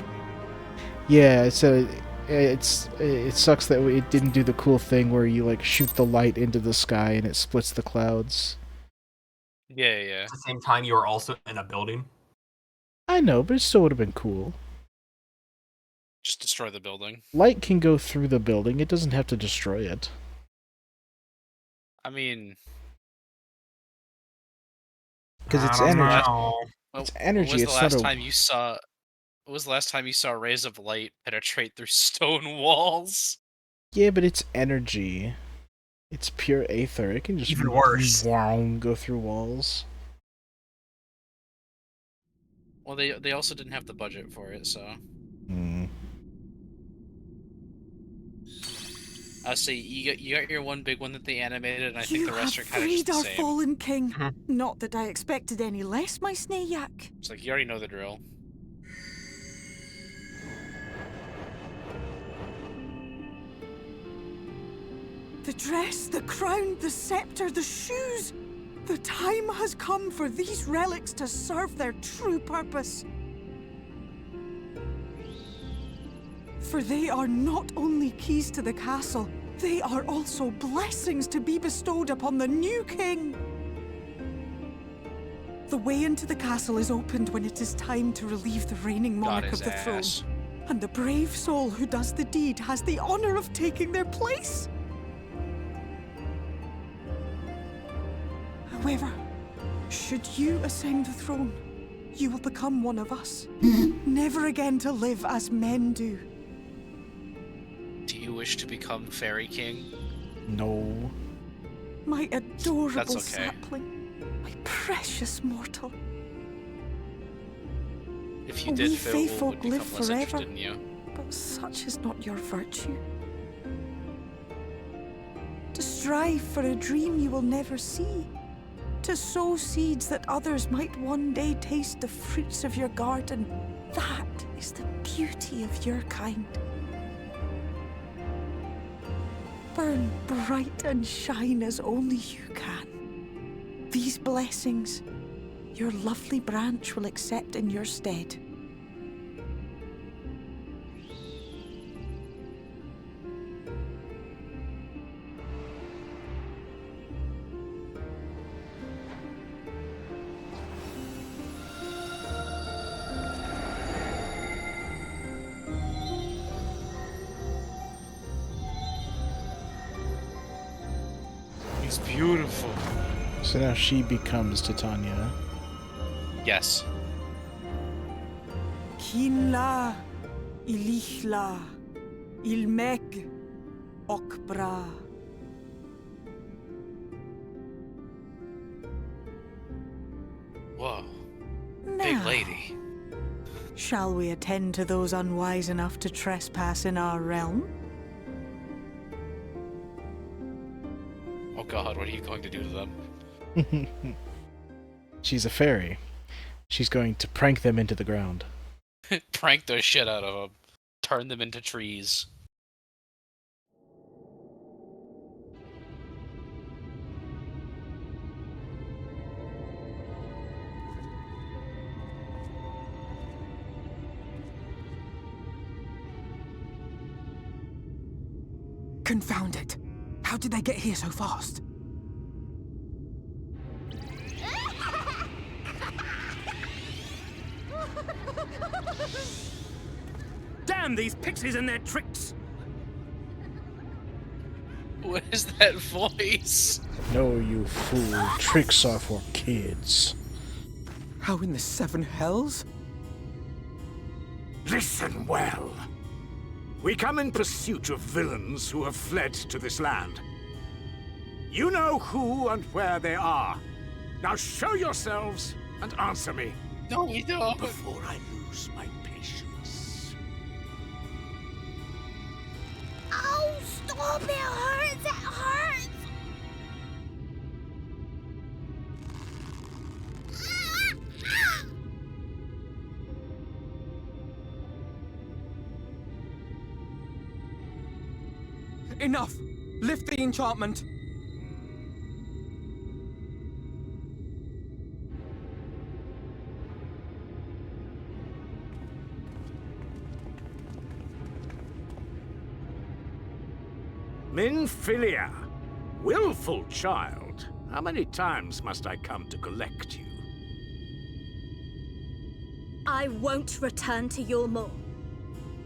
Yeah, I said it sucks that it didn't do the cool thing where you like shoot the light into the sky and it splits the clouds. Yeah. At the same time, you were also in a building. I know, but it still would have been cool. Just destroy the building. Light can go through the building. It doesn't have to destroy it. I mean, because it's energy. It's energy. When was it's the last not a... time you saw? When was the last time you saw rays of light penetrate through stone walls? Yeah, but it's energy. It's pure aether. It can just even worse. Go through walls. Well, they also didn't have the budget for it, so. I'll say you got your one big one that they animated, and I think the rest are kind of just the our same. fallen king. Not that I expected any less, my Snayak. It's like you already know the drill. The dress, the crown, the scepter, the shoes. The time has come for these relics to serve their true purpose. For they are not only keys to the castle, they are also blessings to be bestowed upon the new king. The way into the castle is opened when it is time to relieve the reigning monarch of the throne. And the brave soul who does the deed has the honor of taking their place. However, should you ascend the throne, you will become one of us, never again to live as men do. Do you wish to become Fairy King? No. My adorable That's okay. sapling. My precious mortal. If you We did, Fae Phil folk would become live less forever. interested in you. But such is not your virtue. To strive for a dream you will never see. To sow seeds that others might one day taste the fruits of your garden. That is the beauty of your kind. Burn bright and shine as only you can. These blessings, your lovely branch will accept in your stead. He's beautiful. So now she becomes Titania. Yes. Kinla, Ilichla, Ilmeg, Okbra. Whoa. Now, Big lady. shall we attend to those unwise enough to trespass in our realm? Oh god, what are you going to do to them? She's a fairy. She's going to prank them into the ground. Prank the shit out of them. Turn them into trees. Confound it! How did they get here so fast? Damn these pixies and their tricks! What is that voice? No, you fool. Tricks are for kids. How in the seven hells? Listen well. We come in pursuit of villains who have fled to this land. You know who and where they are. Now show yourselves and answer me. No, we don't. Before I lose my patience. Oh, stop! It hurts! It hurts! Enough! Lift the enchantment! Minfilia, willful child. How many times must I come to collect you? I won't return to your Moe.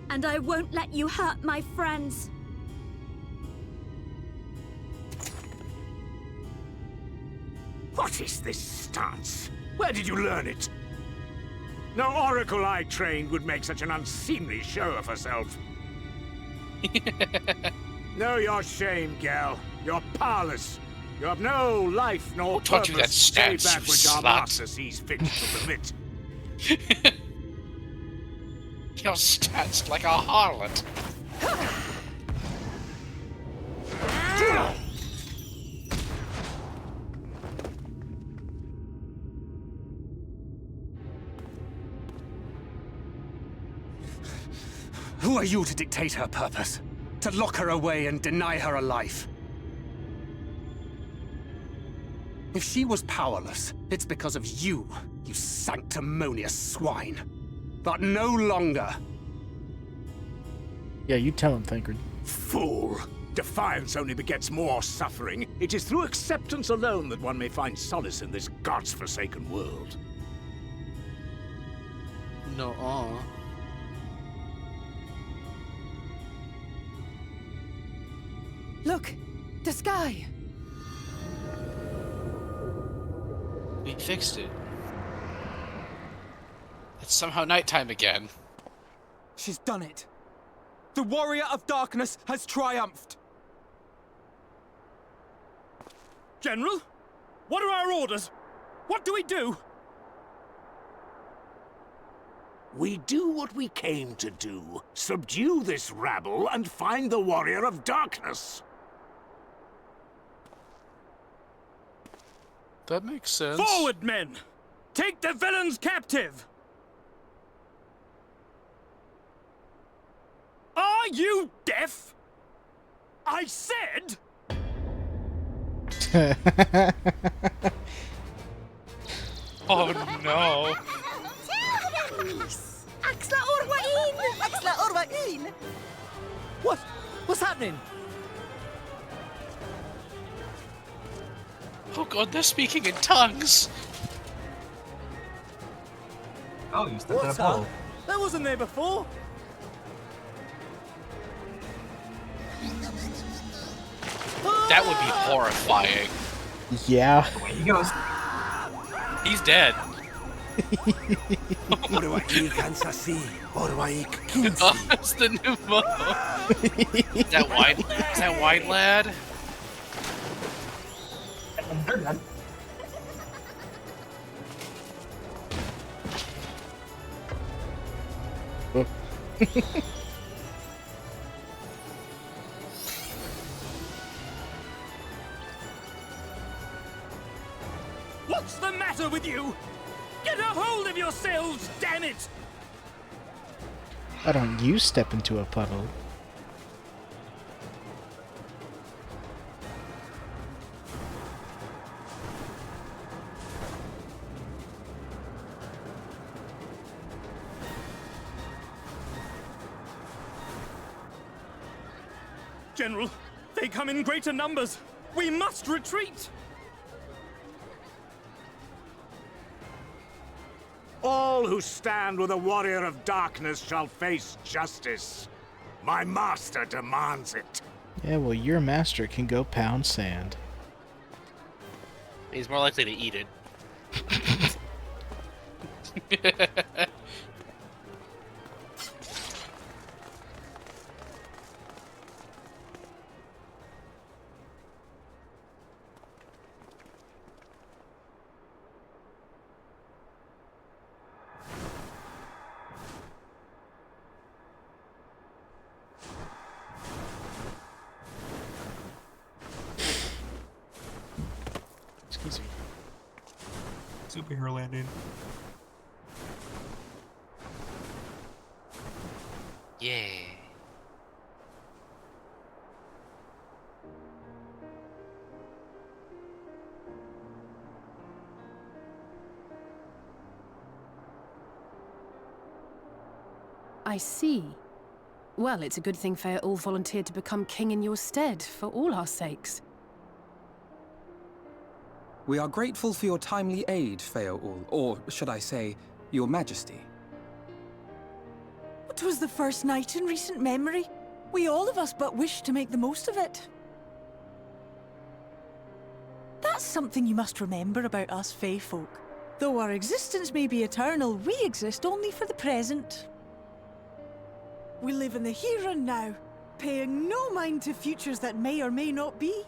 And I won't let you hurt my friends. What is this stance? Where did you learn it? No oracle I trained would make such an unseemly show of herself. Know your shame, gal. You're powerless. You have no life nor Who taught you that purpose save stance, that you which our slut? master sees fit to permit. You're stanced like a harlot. Who are you to dictate her purpose? To lock her away and deny her a life? If she was powerless, it's because of you, you sanctimonious swine. But no longer. Yeah, you tell him, Thancred. Fool! Defiance only begets more suffering. It is through acceptance alone that one may find solace in this god's-forsaken world. No, Look! The sky! we fixed it. It's somehow nighttime again. She's done it! The warrior of darkness has triumphed! General? What are our orders? What do we do? We do what we came to do. Subdue this rabble and find the Warrior of Darkness. That makes sense. Forward, men! Take the villains captive! Are you deaf? I said... Oh no. Axla Orwain! Axla Orwain! What's happening? Oh god, they're speaking in tongues. Oh, you stepped in a What's puddle. that? That wasn't there before. That would be horrifying. Yeah. Away he goes. He's dead. Oh, that's the new Moe. Is that white lad? And they're dead. What's the matter with you? Get a hold of yourselves, damn it! Why don't you step into a puddle? General, they come in greater numbers. We must retreat! All who stand with a Warrior of Darkness shall face justice. My master demands it. Yeah, well, your master can go pound sand. He's more likely to eat it. Excuse me. Superhero landing. Yeah. I see. Well, it's a good thing Faeries volunteered to become king in your stead, for all our sakes. We are grateful for your timely aid, Faeries, or should I say, your majesty. It was the first night in recent memory. We all of us but wished to make the most of it. That's something you must remember about us Fae folk. Though our existence may be eternal, we exist only for the present. We live in the here and now, paying no mind to futures that may or may not be.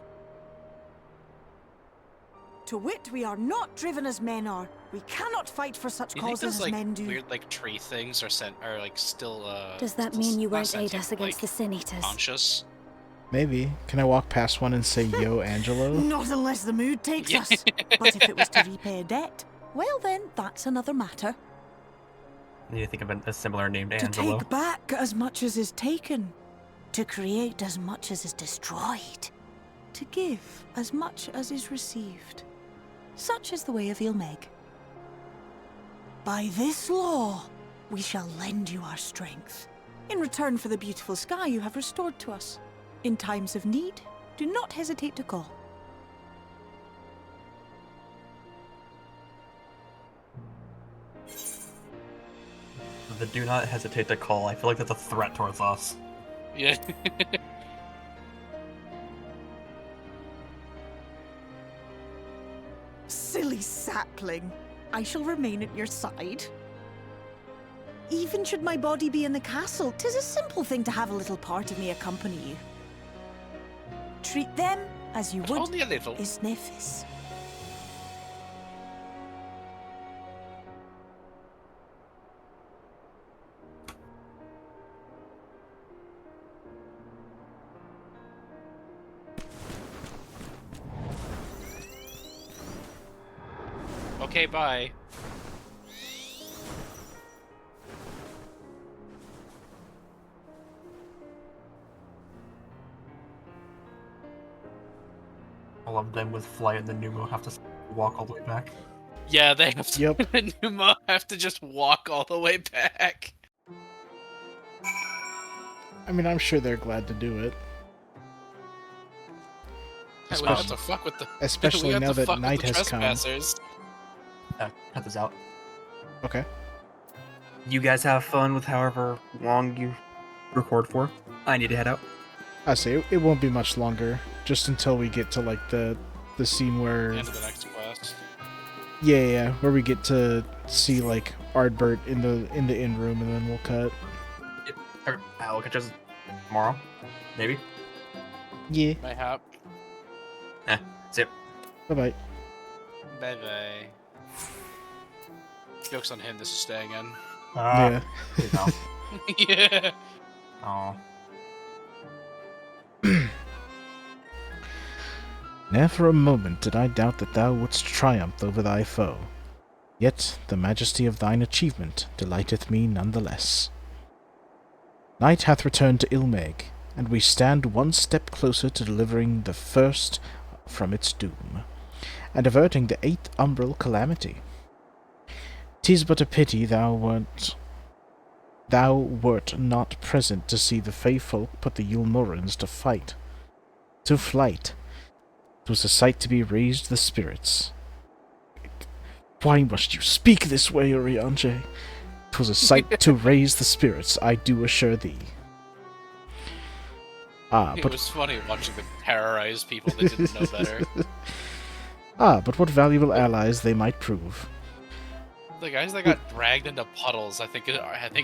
To wit, we are not driven as men are. We cannot fight for such Do you think causes those as men do. weird tree things are still Does that still mean you not won't aid sentient, us against the Sin Eaters? conscious? Maybe. Can I walk past one and say, yo, Angelo? Not unless the mood takes us. But if it was to repay a debt, well then, that's another matter. I need to think of a similar name to To Angelo. take back as much as is taken. To create as much as is destroyed. To give as much as is received. Such is the way of Ilmeg. By this law, we shall lend you our strength, in return for the beautiful sky you have restored to us. In times of need, do not hesitate to call. The do not hesitate to call. I feel like that's a threat towards us. Yeah. Silly sapling. I shall remain at your side. Even should my body be in the castle, 'tis a simple thing to have a little part of me accompany you. Treat them as you would Only a little. Isnefis. Okay, bye. All of them with flight and the Numo have to walk all the way back. Yeah, they have to. Yep. Numa have to just walk all the way back. I mean, I'm sure they're glad to do it. Hey, we have to fuck with the. Especially we have now to that fuck night with the has come. trespassers. Cut this out. Okay. You guys have fun with however long you record for. I need to head out. I see. It won't be much longer. Just until we get to like the scene where. End of the next quest. Yeah, where we get to see like Ardbert in the inn room, and then we'll cut. I'll catch us tomorrow, maybe. Yeah. Mayhap. See ya. Bye bye. Bye bye. Joke's on him. This is staying in. Yeah. Yeah. Oh. Ne'er for a moment did I doubt that thou wouldst triumph over thy foe. Yet the majesty of thine achievement delighteth me none the less. Night hath returned to Ilmeg, and we stand one step closer to delivering the first from its doom, and averting the 8th umbral calamity. 'Tis but a pity thou wert not present to see the Fey folk put the Yulmurans to flight. 'Twas a sight to be raised the spirits. Why must you speak this way, Urianger? 'Twas a sight to raise the spirits, I do assure thee. It was funny watching them terrorize people that didn't know better. But what valuable allies they might prove. The guys that got dragged into puddles, I think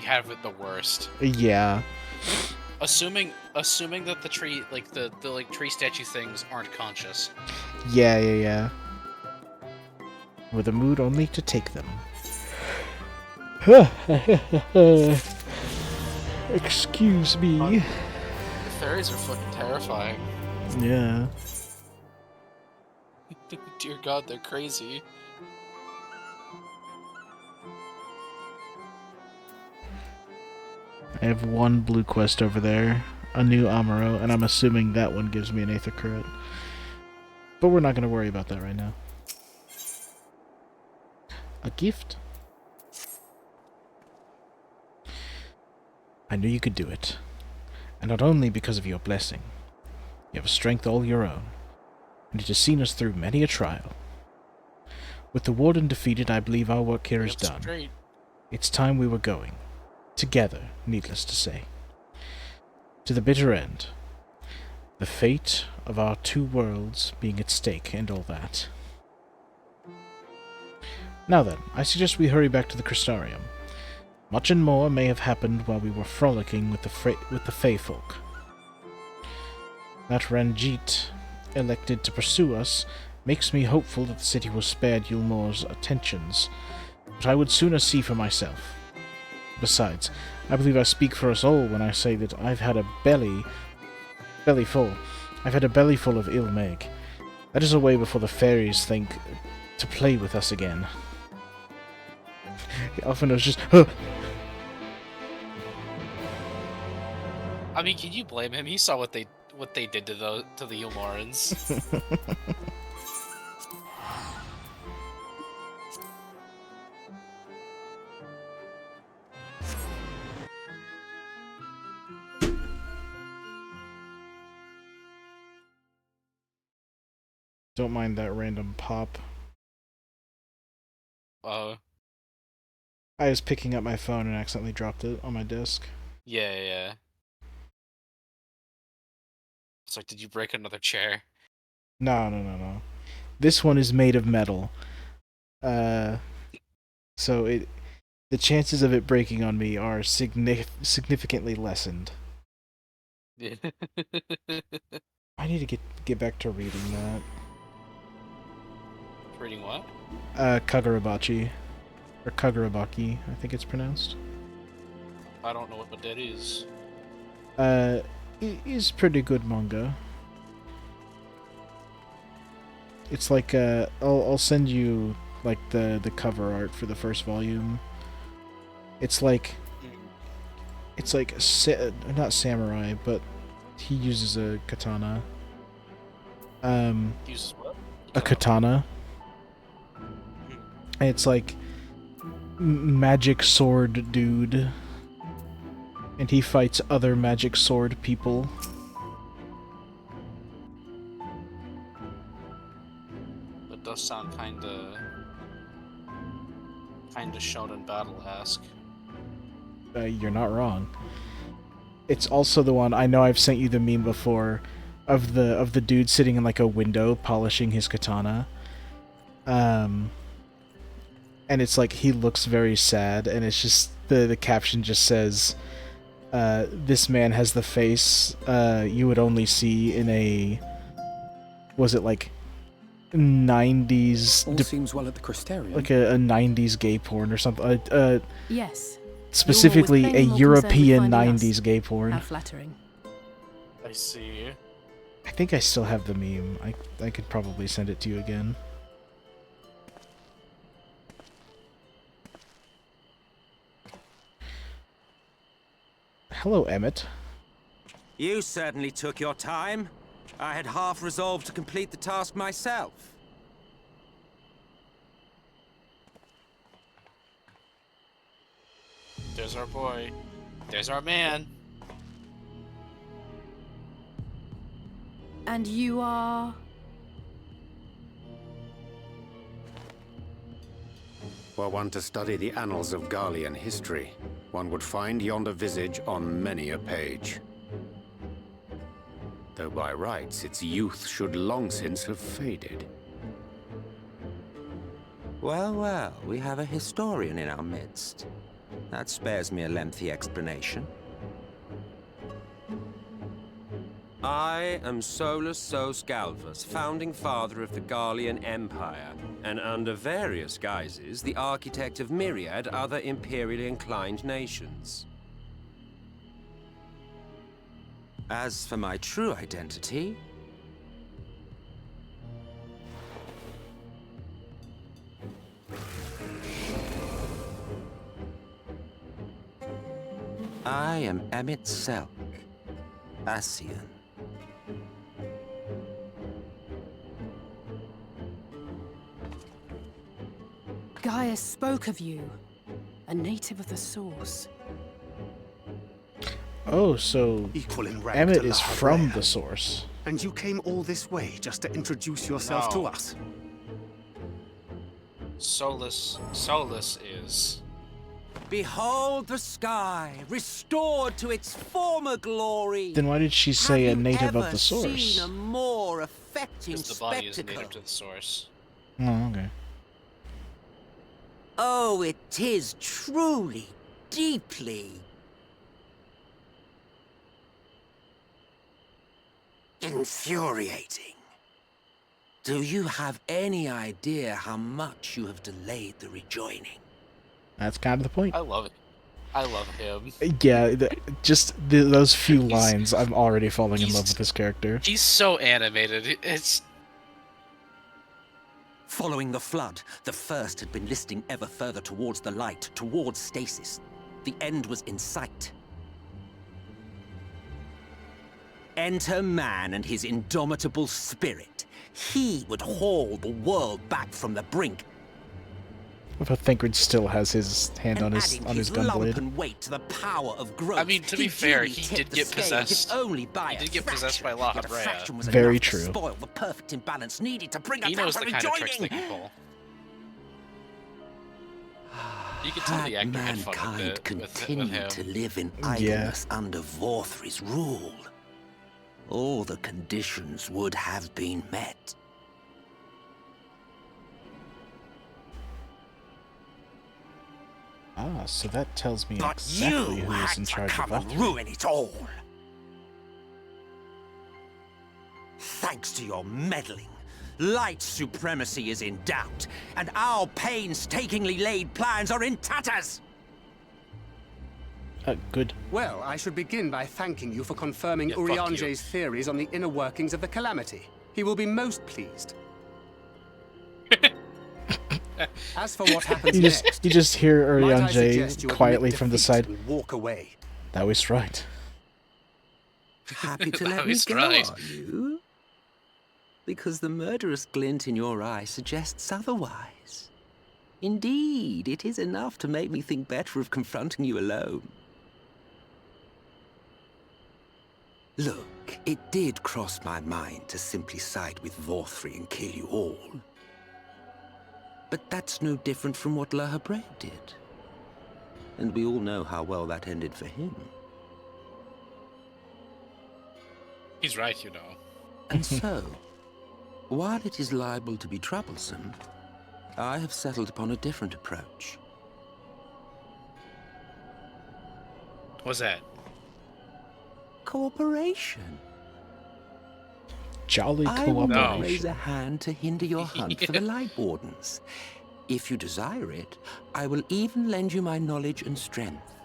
have it the worst. Yeah. Assuming that the tree, like the tree statue things aren't conscious. Yeah. With a mood only to take them. Excuse me. The fairies are fucking terrifying. Yeah. Dear God, they're crazy. I have one blue quest over there, a new Amaro, and I'm assuming that one gives me an Aether Crit. But we're not going to worry about that right now. A gift? I knew you could do it. And not only because of your blessing. You have a strength all your own, and it has seen us through many a trial. With the Warden defeated, I believe our work here is done. Straight. It's time we were going. Together, needless to say. To the bitter end. The fate of our two worlds being at stake and all that. Now then, I suggest we hurry back to the Crystarium. Much and more may have happened while we were frolicking with the Fey folk. That Ranjit elected to pursue us makes me hopeful that the city was spared Yulmor's attentions, but I would sooner see for myself. Besides, I believe I speak for us all when I say that I've had a belly full. I've had a belly full of Ilmeg. That is a way before the Faeries think to play with us again. Often it was just, huh. I mean, can you blame him? He saw what they did to the Yulmarans. Don't mind that random pop. I was picking up my phone and accidentally dropped it on my desk. Yeah. It's like, did you break another chair? No. This one is made of metal. So the chances of it breaking on me are significantly lessened. Yeah. I need to get back to reading that. Reading what? Kagurabachi. Or Kagurabaki, I think it's pronounced. I don't know what that is. It is pretty good manga. It's like, I'll send you, like, the cover art for the first volume. It's like, not samurai, but he uses a katana. Uses what? A katana. And it's like magic sword dude, and he fights other magic sword people. That does sound kinda Shonen Battle-esque. You're not wrong. It's also the one, I know I've sent you the meme before, of the dude sitting in like a window polishing his katana. And it's like he looks very sad, and it's just the caption just says, "This man has the face you would only see in a, was it like 90s? All seems well at the Crystarium. Like a 90s gay porn or something. Yes. Specifically a more European concerned with 90s gay porn. How flattering. I see. I think I still have the meme. I could probably send it to you again. Hello, Emmett. You certainly took your time. I had half resolved to complete the task myself. There's our boy. There's our man. And you are... Were one to study the annals of Garlean history, one would find yonder visage on many a page. Though by rights its youth should long since have faded. Well, well, we have a historian in our midst. That spares me a lengthy explanation. I am Solus Sos Galvus, founding father of the Garlean Empire, and under various guises, the architect of myriad other imperially inclined nations. As for my true identity, I am Emmett Selk, Asian. Gaius spoke of you, a native of the Source. Oh, so Equal in rank Emmett to is La from Habrea. the Source. And you came all this way just to introduce yourself to No. us? Solus is. Behold the sky, restored to its former glory. Then why did she say a Have you native of ever the Source? seen a more affecting Because the body is spectacle? native to the source. Oh, okay. Oh, it is truly, deeply infuriating. Do you have any idea how much you have delayed the rejoining? That's kind of the point. I love it. I love him. Yeah, those few lines, I'm already falling in love with this character. He's so animated. It's Following the flood, the first had been listing ever further towards the light, towards stasis. The end was in sight. Enter man and his indomitable spirit. He would haul the world back from the brink. But Thinkred still has his hand on his lump gunblade. and weight to the power of growth. I mean, to be fair, duly he tipped did the get scales, possessed. if only by He did a get possessed by fraction, La yet a Habrea. fraction was Very enough to true. spoil the perfect imbalance needed to bring He about knows the the kind of tricks they rejoining. can pull. You can tell the Had actor had fun with mankind it, with continued him. to live in idleness under Vorthri's rule, all the conditions would have been met. Ah, so that tells me But exactly you who is had in to charge of come and Valkyrie. ruin it all. Thanks to your meddling, light supremacy is in doubt, and our painstakingly laid plans are in tatters! Good. Well, I should begin by thanking you for confirming fuck you. Urianger's theories on the inner workings of the Calamity. He will be most pleased. As for what happens next, you just hear might I suggest Urianger you quietly admit from the defeat side. and walk away. That was right. Happy to That let me was go, right. are you? Because the murderous glint in your eye suggests otherwise. Indeed, it is enough to make me think better of confronting you alone. Look, it did cross my mind to simply side with Vorthri and kill you all. But that's no different from what La Habre did. And we all know how well that ended for him. He's right, you know. And so, while it is liable to be troublesome, I have settled upon a different approach. What's that? Cooperation. Jolly I will not cooperation. raise a hand to hinder your hunt for the Light Wardens. If you desire it, I will even lend you my knowledge and strength.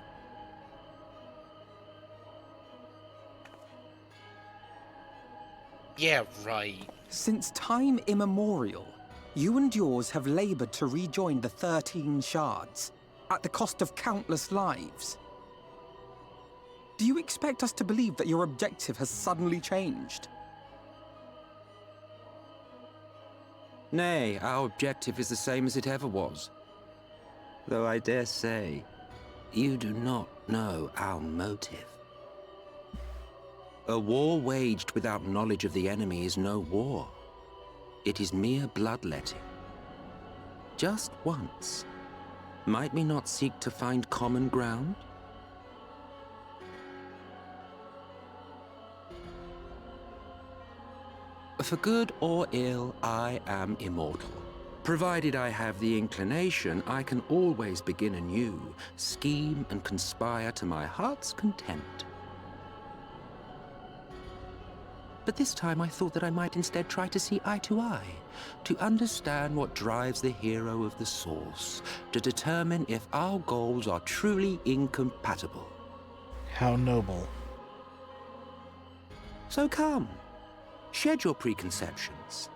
Yeah, right. Since time immemorial, you and yours have labored to rejoin the 13 shards, at the cost of countless lives. Do you expect us to believe that your objective has suddenly changed? Nay, our objective is the same as it ever was. Though I dare say, you do not know our motive. A war waged without knowledge of the enemy is no war. It is mere bloodletting. Just once, might we not seek to find common ground? For good or ill, I am immortal. Provided I have the inclination, I can always begin anew, scheme and conspire to my heart's content. But this time I thought that I might instead try to see eye to eye, to understand what drives the hero of the source, to determine if our goals are truly incompatible. How noble. So come, shed your preconceptions.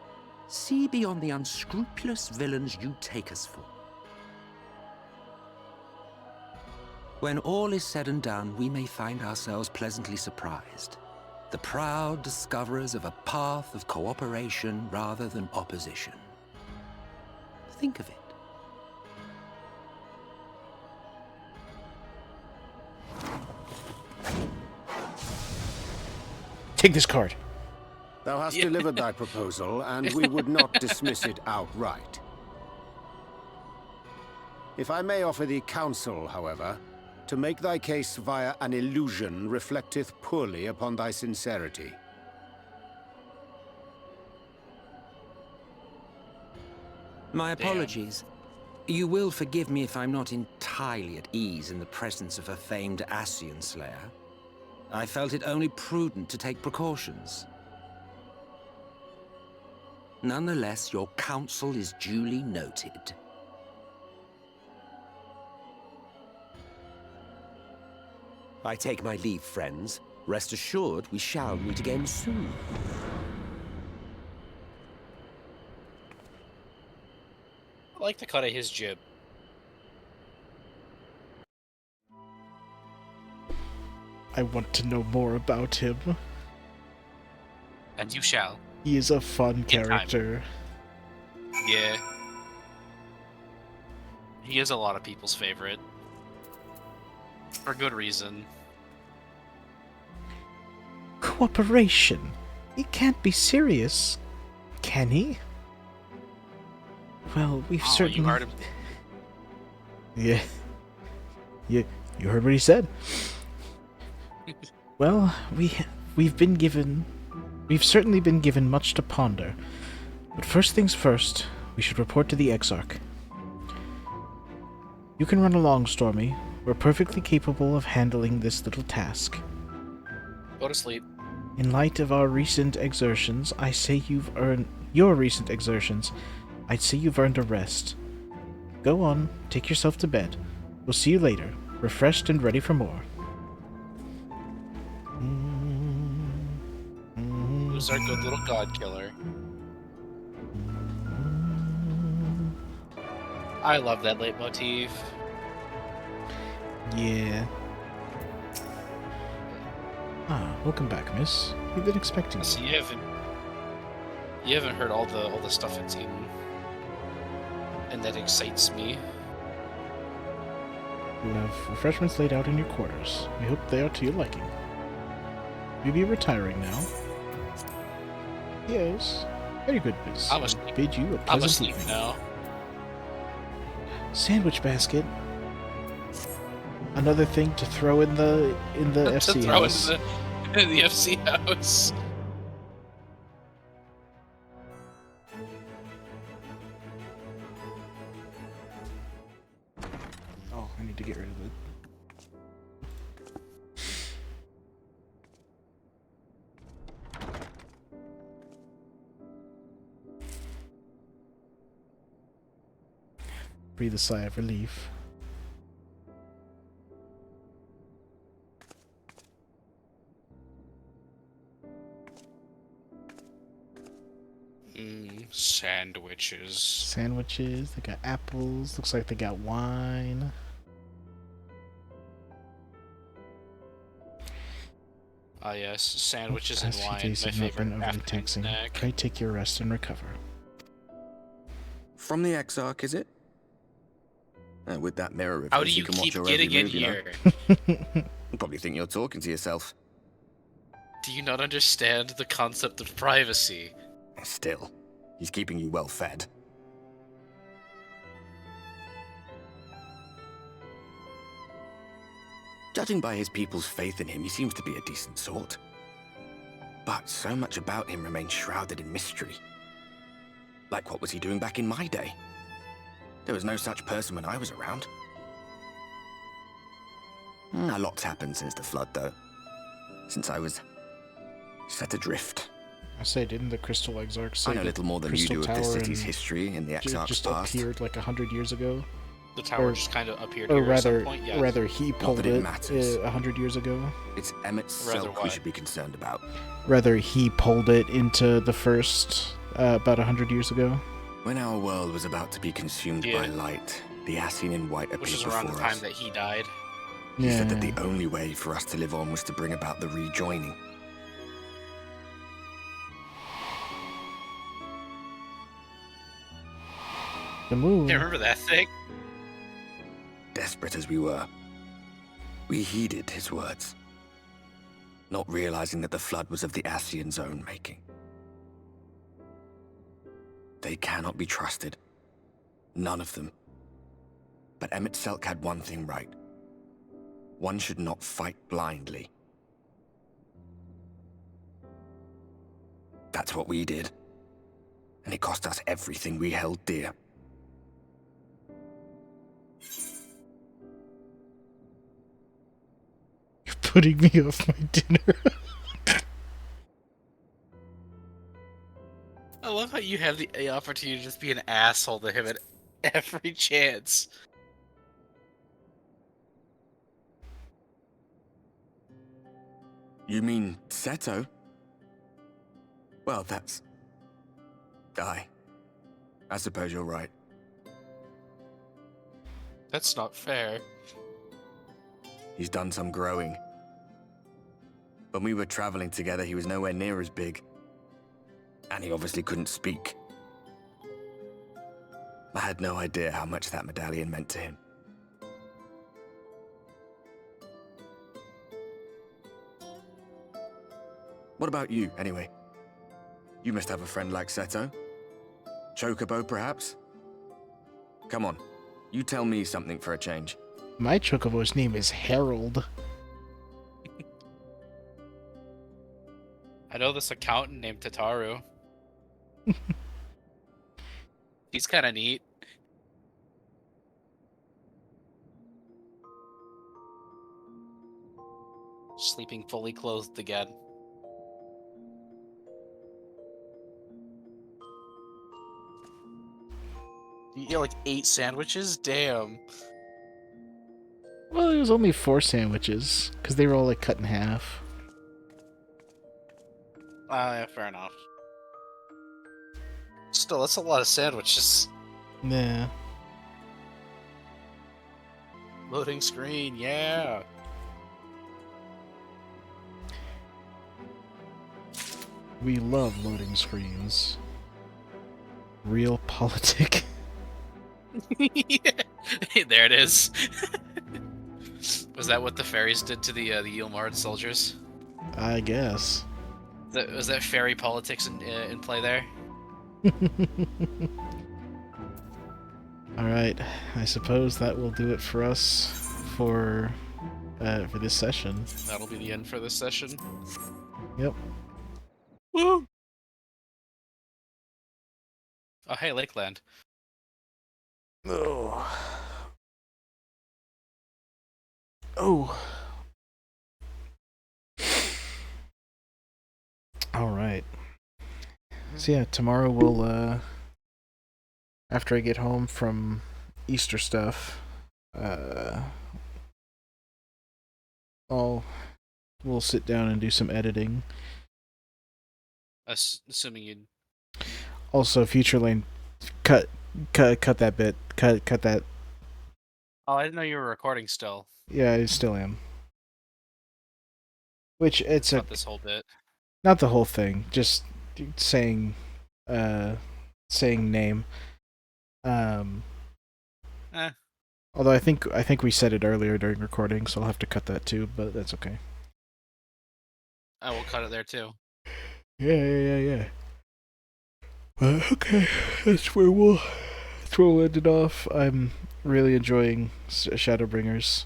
See beyond the unscrupulous villains you take us for. When all is said and done, we may find ourselves pleasantly surprised. The proud discoverers of a path of cooperation rather than opposition. Think of it. Take this card. Thou hast delivered thy proposal, and we would not dismiss it outright. If I may offer thee counsel, however, to make thy case via an illusion reflecteth poorly upon thy sincerity. My apologies. You will forgive me if I'm not entirely at ease in the presence of a famed Ascian Slayer. I felt it only prudent to take precautions. Nonetheless, your counsel is duly noted. I take my leave, friends. Rest assured, we shall meet again soon. I like the cut of his jib. I want to know more about him. And you shall. He is a fun In time. character. Yeah. He is a lot of people's favorite. For good reason. Cooperation? He can't be serious, can he? Well, we've certainly... You heard him. Yeah. You heard what he said. Well, we've certainly been given much to ponder. But first things first, we should report to the Exarch. You can run along, Stormy. We're perfectly capable of handling this little task. Go to sleep. In light of our recent exertions, I say you've earned your recent exertions. I'd say you've earned a rest. Go on, take yourself to bed. We'll see you later, refreshed and ready for more. Who's our good little god killer? I love that leitmotif. Yeah. Ah, welcome back, miss. We've been expecting So you. you haven't heard all the stuff it's eaten, and that excites me. You have refreshments laid out in your quarters. We hope they are to your liking. You'll be retiring now. Yes. Very good, miss. I'm asleep. Bid you a I'm pleasant asleep evening. now. Sandwich basket. Another thing to throw in the FC to throw house. in the FC house. Oh, I need to get rid of it. Breathe a sigh of relief. Sandwiches. Sandwiches. They got apples. Looks like they got wine. Ah yes, sandwiches and Past few wine. days My have not been favorite overly afternoon taxing. snack. Pray take your rest and recover. From the Exarch, is it? With that mirror of How his, do you can watch keep your getting every in move, you know? here? You probably think you're talking to yourself. Do you not understand the concept of privacy? Still, he's keeping you well fed. Judging by his people's faith in him, he seems to be a decent sort. But so much about him remains shrouded in mystery. Like, what was he doing back in my day? There was no such person when I was around. A lot's happened since the flood, though. Since I was set adrift. I say, didn't the Crystal Exarch say I know that little more than you Crystal do of this Tower city's and history in the Exarch's just past. appeared like 100 years ago? The tower just kind of appeared or here rather, at some point, yes. rather he Not pulled that it it matters. 100 years ago. It's Emmet Rather Selk we what? should be concerned about. Rather, he pulled it into the first about 100 years ago. When our world was about to be consumed Yeah. by light, the Ashen in White Which appeared is around the before time us. that he died. He said that the only way for us to live on was to bring about the rejoining. The moon. Hey, remember that thing? Desperate as we were, we heeded his words, not realizing that the flood was of the Ascian's own making. They cannot be trusted. None of them. But Emmet Selk had one thing right. One should not fight blindly. That's what we did. And it cost us everything we held dear. You're putting me off my dinner. I love how you have the opportunity to just be an asshole to him at every chance. You mean Seto? Well, that's... I suppose you're right. That's not fair. He's done some growing. When we were traveling together, he was nowhere near as big. And he obviously couldn't speak. I had no idea how much that medallion meant to him. What about you, anyway? You must have a friend like Seto. Chocobo, perhaps? Come on, you tell me something for a change. My Chocobo's name is Harold. I know this accountant named Tataru. He's kind of neat. Sleeping fully clothed again. You get like 8 sandwiches? Damn. Well, it was only 4 sandwiches, because they were all like cut in half. Yeah, fair enough. Still, that's a lot of sandwiches. Nah. Loading screen, yeah. We love loading screens. Real politic. There it is. Was that what the fairies did to the Yilmard soldiers? I guess. Was that fairy politics in play there? Alright, I suppose that will do it for us for this session. That'll be the end for this session. Yep. Woo! Oh, hey, Lakeland. Oh. Oh. Alright. So yeah, tomorrow we'll, after I get home from Easter stuff, we'll sit down and do some editing. Assuming you'd... Also, Future Lane, cut that bit. Cut that. Oh, I didn't know you were recording still. Yeah, I still am. Which, it's Not this whole bit. Not the whole thing, just saying name. Although I think we said it earlier during recording, so I'll have to cut that too, but that's okay. I will cut it there too. Yeah. Okay, that's where we'll end it off. I'm really enjoying Shadowbringers,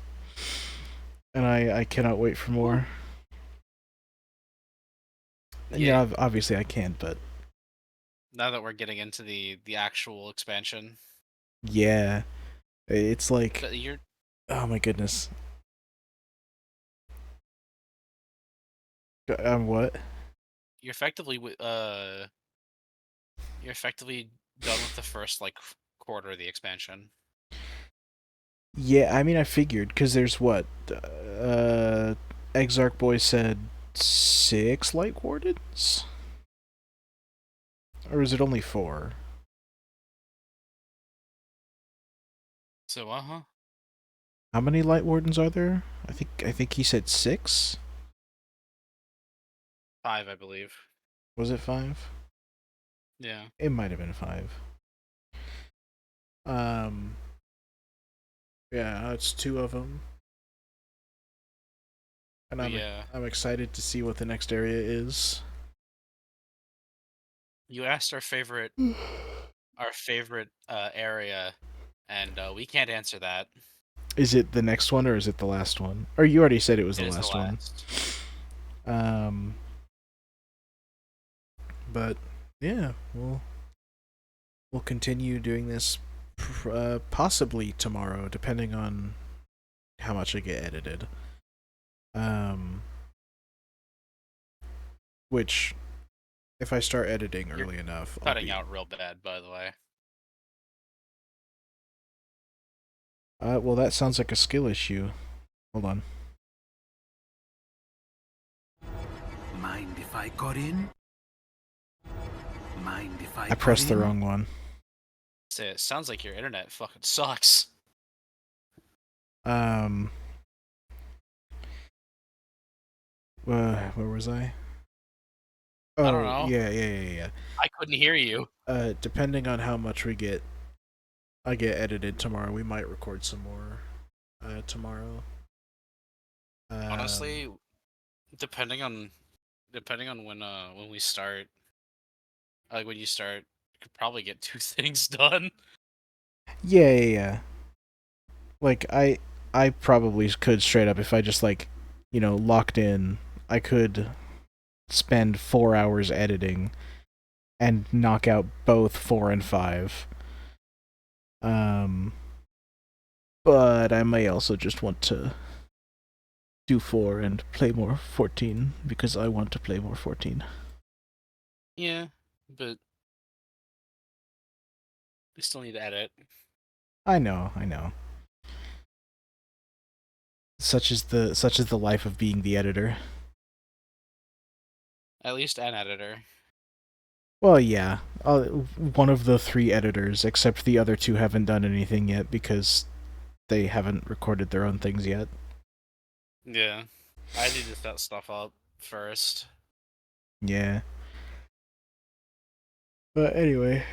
and I cannot wait for more. Yeah, obviously I can't, but Now that we're getting into the actual expansion. Yeah, it's like, But you're... oh my goodness. What? You're effectively done with the first like quarter of the expansion. Yeah, I mean I figured, because there's what, Exarch Boy said 6 Light Wardens? Or is it only 4? So How many Light Wardens are there? I think he said 6? 5, I believe. Was it 5? Yeah. It might have been 5. Yeah, it's 2 of them. And I'm excited to see what the next area is. You asked our favorite area, and we can't answer that. Is it the next one or is it the last one? Or you already said it was the It is last the one. But yeah, we'll continue doing this possibly tomorrow, depending on how much I get edited. Which, if I start editing early enough, Cutting out real bad, by the way. Well, that sounds like a skill issue. Hold on. Mind if I got in? Mind if I I pressed the wrong one. Say, it sounds like your internet fucking sucks. Where was I? Oh, I don't know. Yeah. I couldn't hear you. Depending on how much I get edited tomorrow, we might record some more tomorrow. Honestly, depending on when we start, like when you start, you could probably get 2 things done. Yeah. Like I probably could straight up, if I just locked in, I could spend 4 hours editing and knock out both 4 and 5. But I may also just want to do 4 and play more 14 because I want to play more 14. Yeah, but We still need to edit. I know. Such is the life of being the editor. At least an editor. Well, yeah. One of the 3 editors, except the other 2 haven't done anything yet because they haven't recorded their own things yet. Yeah. I need to set stuff up first. Yeah. But anyway,